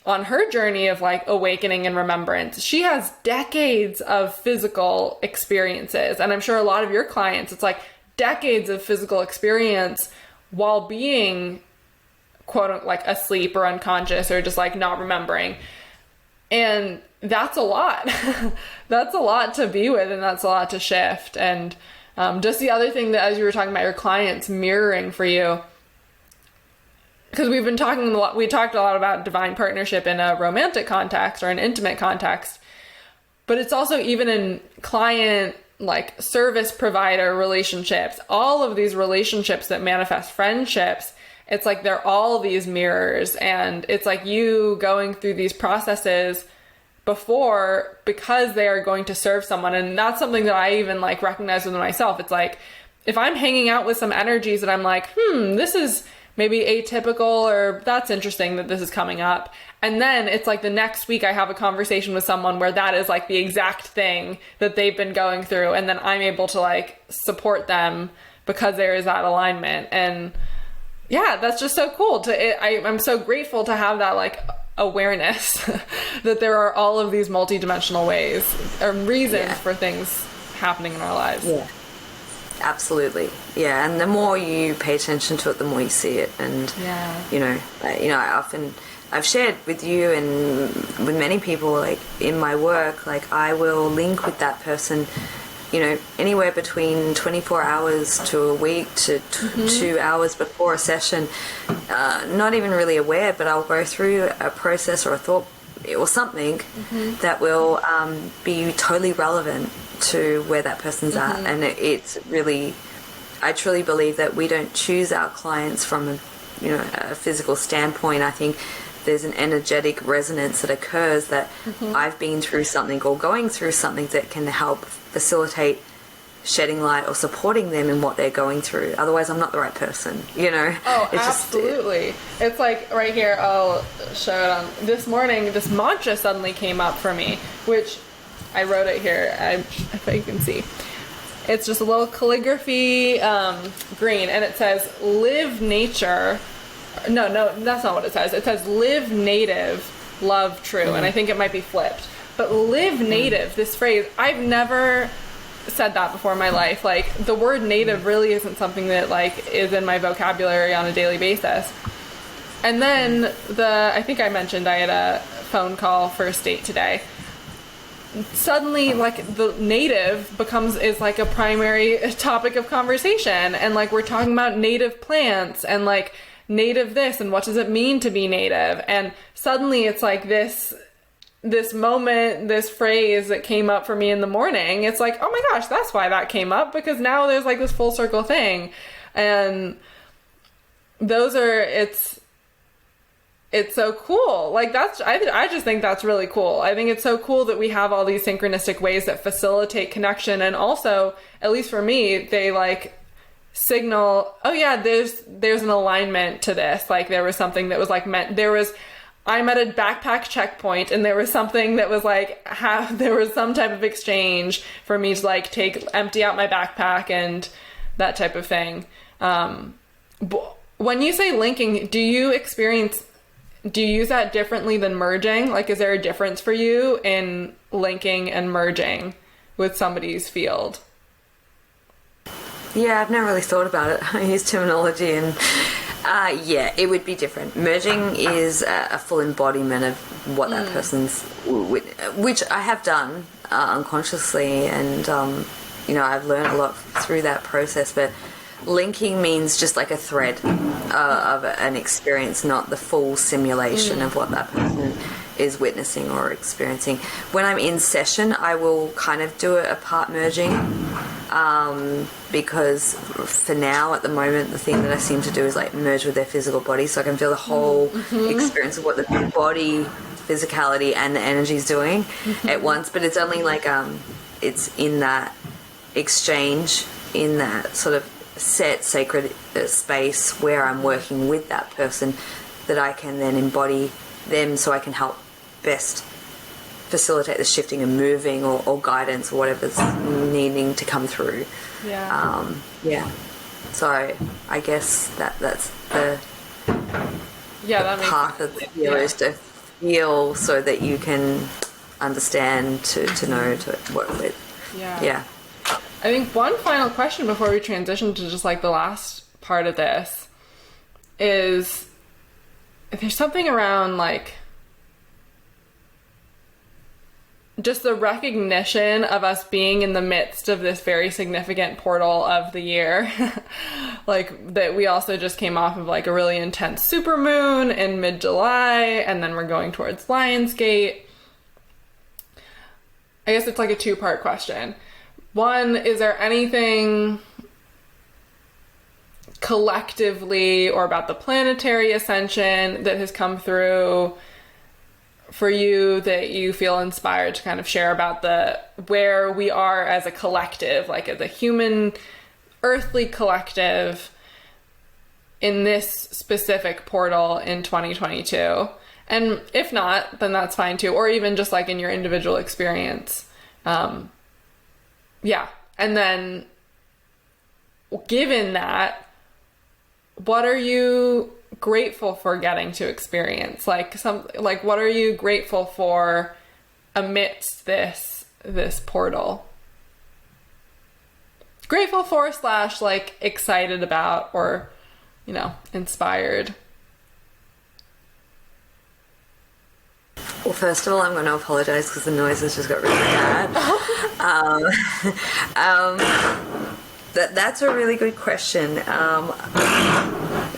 on her journey of like awakening and remembrance, she has decades of physical experiences. And I'm sure a lot of your clients, it's like decades of physical experience while being quote unquote like asleep or unconscious or just like not remembering. And that's a lot. That's a lot to be with, and that's a lot to shift. And just the other thing that, as you were talking about your clients mirroring for you, because we've been talking a lot, we talked a lot about divine partnership in a romantic context or an intimate context, but it's also even in client, like service provider relationships, all of these relationships that manifest friendships. It's like they're all these mirrors, and it's like you going through these processes before because they are going to serve someone. And that's something that I even like recognize within myself. It's like if I'm hanging out with some energies that I'm like, this is maybe atypical, or that's interesting that this is coming up. And then it's like the next week I have a conversation with someone where that is like the exact thing that they've been going through. And then I'm able to like support them because there is that alignment. And yeah, that's just so cool. I'm so grateful to have that like awareness that there are all of these multidimensional ways or reasons for things happening in our lives. Yeah, absolutely. Yeah, and the more you pay attention to it, the more you see it. And I've shared with you and with many people, like in my work, like I will link with that person, anywhere between 24 hours to a week to 2 hours before a session, not even really aware, but I'll go through a process or a thought or something that will be totally relevant to where that person's at. And it's really, I truly believe that we don't choose our clients from a physical standpoint. I think there's an energetic resonance that occurs that I've been through something or going through something that can help facilitate shedding light or supporting them in what they're going through. Otherwise, I'm not the right person, Oh, it's absolutely. It's like right here, I'll show it on. This morning, this mantra suddenly came up for me, which I wrote it here, if you can see. It's just a little calligraphy green, and it says live nature. No, that's not what it says. It says live native, love true, and I think it might be flipped. But live native, this phrase, I've never said that before in my life. Like, the word native really isn't something that like is in my vocabulary on a daily basis. And then I think I mentioned I had a phone call first date today. Suddenly, like, the native is like a primary topic of conversation, and like we're talking about native plants and like native this and what does it mean to be native, and suddenly it's like this moment, this phrase that came up for me in the morning. It's like, oh my gosh, that's why that came up, because now there's like this full circle thing. And it's so cool. Like, I just think that's really cool. I think it's so cool that we have all these synchronistic ways that facilitate connection, and also, at least for me, they like signal, oh yeah, there's an alignment to this. Like, there was something that was like I'm at a backpack checkpoint, and there was something that was like, there was some type of exchange for me to like empty out my backpack and that type of thing. When you say linking, do you use that differently than merging? Like, is there a difference for you in linking and merging with somebody's field? Yeah, I've never really thought about it. I use terminology, and yeah, it would be different. Merging is a full embodiment of what that person's, which I have done unconsciously, and I've learned a lot through that process. But linking means just like a thread of an experience, not the full simulation of what that person is witnessing or experiencing. When I'm in session, I will kind of do a part merging, because for now, at the moment, the thing that I seem to do is like merge with their physical body, so I can feel the whole experience of what the body, physicality, and the energy is doing at once. But it's only like it's in that exchange, in that sort of set sacred space where I'm working with that person, that I can then embody them, so I can help best facilitate the shifting and moving or guidance or whatever's needing to come through. Yeah. So I guess that's the that path of the healer, is to feel so that you can understand, to know, to work with. Yeah. I think one final question before we transition to just like the last part of this is, if there's something around like just the recognition of us being in the midst of this very significant portal of the year, like that we also just came off of like a really intense supermoon in mid-July, and then we're going towards Lionsgate. I guess it's like a two-part question. One, is there anything collectively or about the planetary ascension that has come through for you that you feel inspired to kind of share about where we are as a collective, like as a human earthly collective in this specific portal in 2022? And if not, then that's fine too, or even just like in your individual experience. And then given that, what are you grateful for getting to experience? Like what are you grateful for amidst this portal? Grateful for / like excited about, or inspired. Well, first of all, I'm going to apologise because the noises just got really bad. That's a really good question.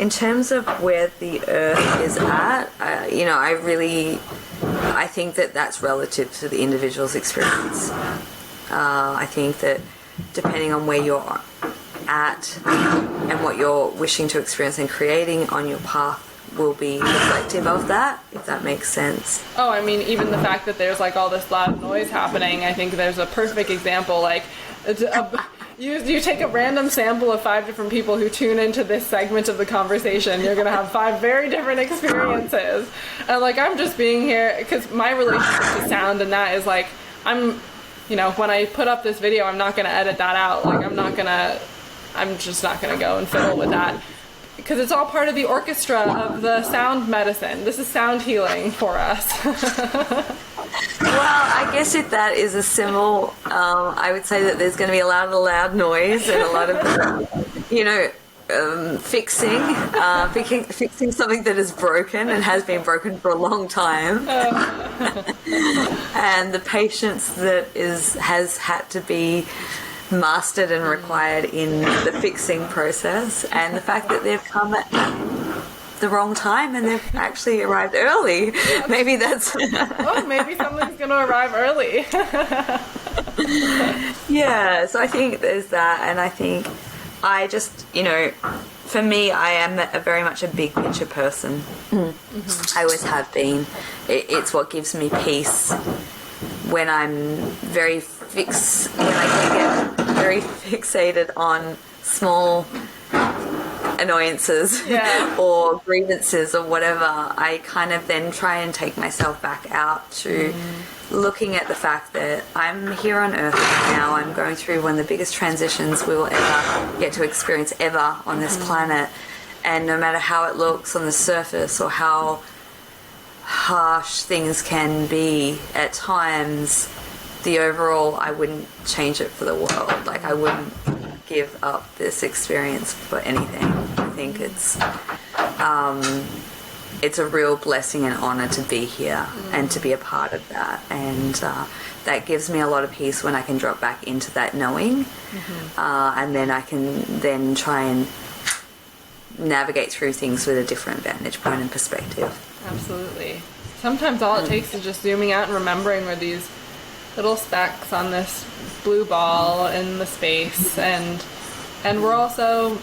In terms of where the Earth is at, I think that that's relative to the individual's experience. I think that depending on where you're at and what you're wishing to experience and creating on your path will be reflective of that, if that makes sense. Oh, I mean, even the fact that there's like all this loud noise happening, I think there's a perfect example. Like, you take a random sample of 5 different people who tune into this segment of the conversation, you're gonna have 5 very different experiences. And like, I'm just being here because my relationship to sound and that is like, I'm when I put up this video, I'm not going to edit that out. Like, I'm just not going to go and fiddle with that. Because it's all part of the orchestra of the sound medicine. This is sound healing for us. Well, I guess if that is a symbol, I would say that there's going to be a lot of loud noise and a lot of, fixing something that is broken and has been broken for a long time. And the patience that has had to be mastered and required in the fixing process, and the fact that they've come at the wrong time and they've actually arrived early. Maybe that's maybe something's going to arrive early. Yeah, so I think there's that, and I think I just, for me, I am very much a big picture person. I always have been. It's what gives me peace when I'm when I can get very fixated on small annoyances or grievances or whatever. I kind of then try and take myself back out to looking at the fact that I'm here on Earth right now. I'm going through one of the biggest transitions we will ever get to experience ever on this planet, and no matter how it looks on the surface or how harsh things can be at times, the overall, I wouldn't change it for the world. Like, I wouldn't give up this experience for anything. I think it's a real blessing and honor to be here and to be a part of that, and that gives me a lot of peace when I can drop back into that knowing, and then I can then try and navigate through things with a different vantage point and perspective. Absolutely. Sometimes all it takes is just zooming out and remembering we're these little specks on this blue ball in the space, and we're also,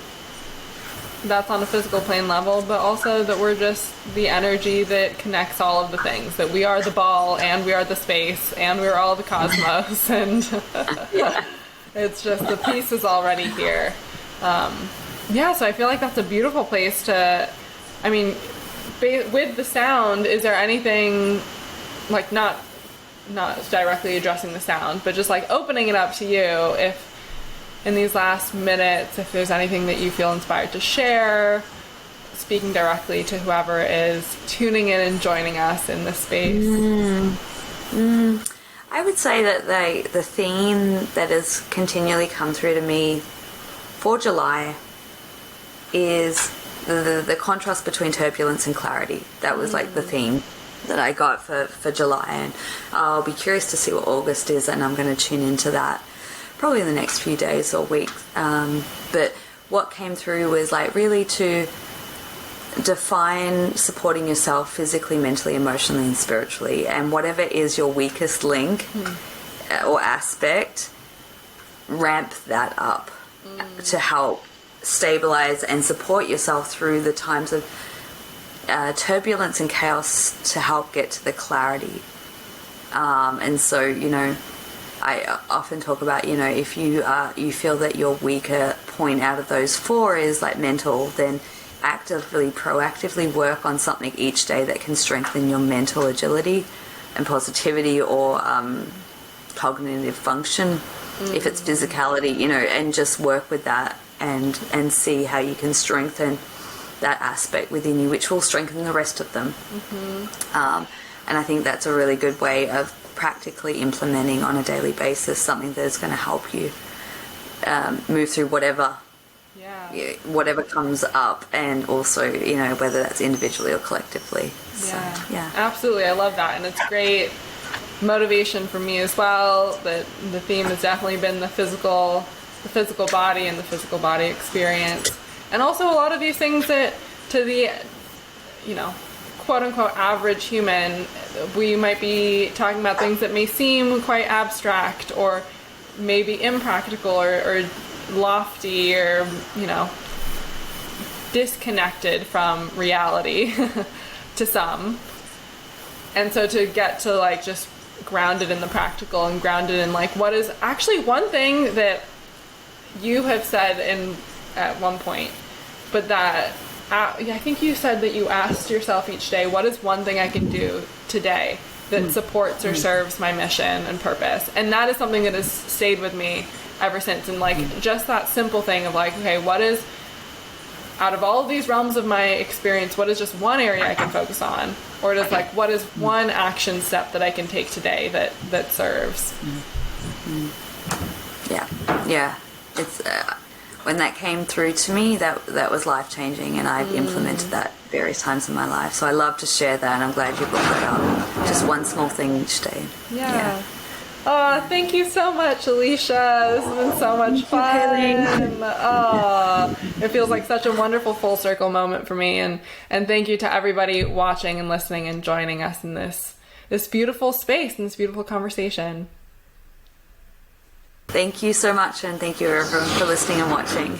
that's on a physical plane level, but also that we're just the energy that connects all of the things, that we are the ball and we are the space and we're all the cosmos, and it's just, the peace is already here. So I feel like that's a beautiful place to, with the sound, is there anything, like, not directly addressing the sound, but just like opening it up to you, if in these last minutes, if there's anything that you feel inspired to share, speaking directly to whoever is tuning in and joining us in this space. I would say that the theme that has continually come through to me for July is the contrast between turbulence and clarity. That was like the theme that I got for July, and I'll be curious to see what August is, and I'm going to tune into that probably in the next few days or weeks. But what came through was like really to define supporting yourself physically, mentally, emotionally, and spiritually, and whatever is your weakest link or aspect, ramp that up to help stabilize and support yourself through the times of turbulence and chaos, to help get to the clarity. And so, I often talk about, if you feel that your weaker point out of those four is like mental, then proactively work on something each day that can strengthen your mental agility and positivity, or cognitive function, if it's physicality, and just work with that and see how you can strengthen that aspect within you, which will strengthen the rest of them. And I think that's a really good way of practically implementing on a daily basis something that is going to help you move through whatever comes up, and also, whether that's individually or collectively. So, Absolutely. I love that, and it's great motivation for me as well. That the theme has definitely been the physical body and the physical body experience. And also a lot of these things that to the, quote-unquote average human, we might be talking about things that may seem quite abstract or maybe impractical or lofty or, disconnected from reality to some. And so to get to like just grounded in the practical and grounded in like what is actually one thing that you have said at one point, but that I think you said that you asked yourself each day, what is one thing I can do today that supports or serves my mission and purpose. And that is something that has stayed with me ever since. And like just that simple thing of like, okay, what is, out of all of these realms of my experience, what is just one area I can focus on? Or just like, what is one action step that I can take today that serves? Yeah. It's when that came through to me, that was life-changing, and I've implemented that various times in my life. So I love to share that, and I'm glad you brought that up. Just one small thing each day. Yeah. Oh, thank you so much, Alisha. This has been so much fun. Oh, it feels like such a wonderful full circle moment for me. And thank you to everybody watching and listening and joining us in this beautiful space and this beautiful conversation. Thank you so much, and thank you everyone for listening and watching.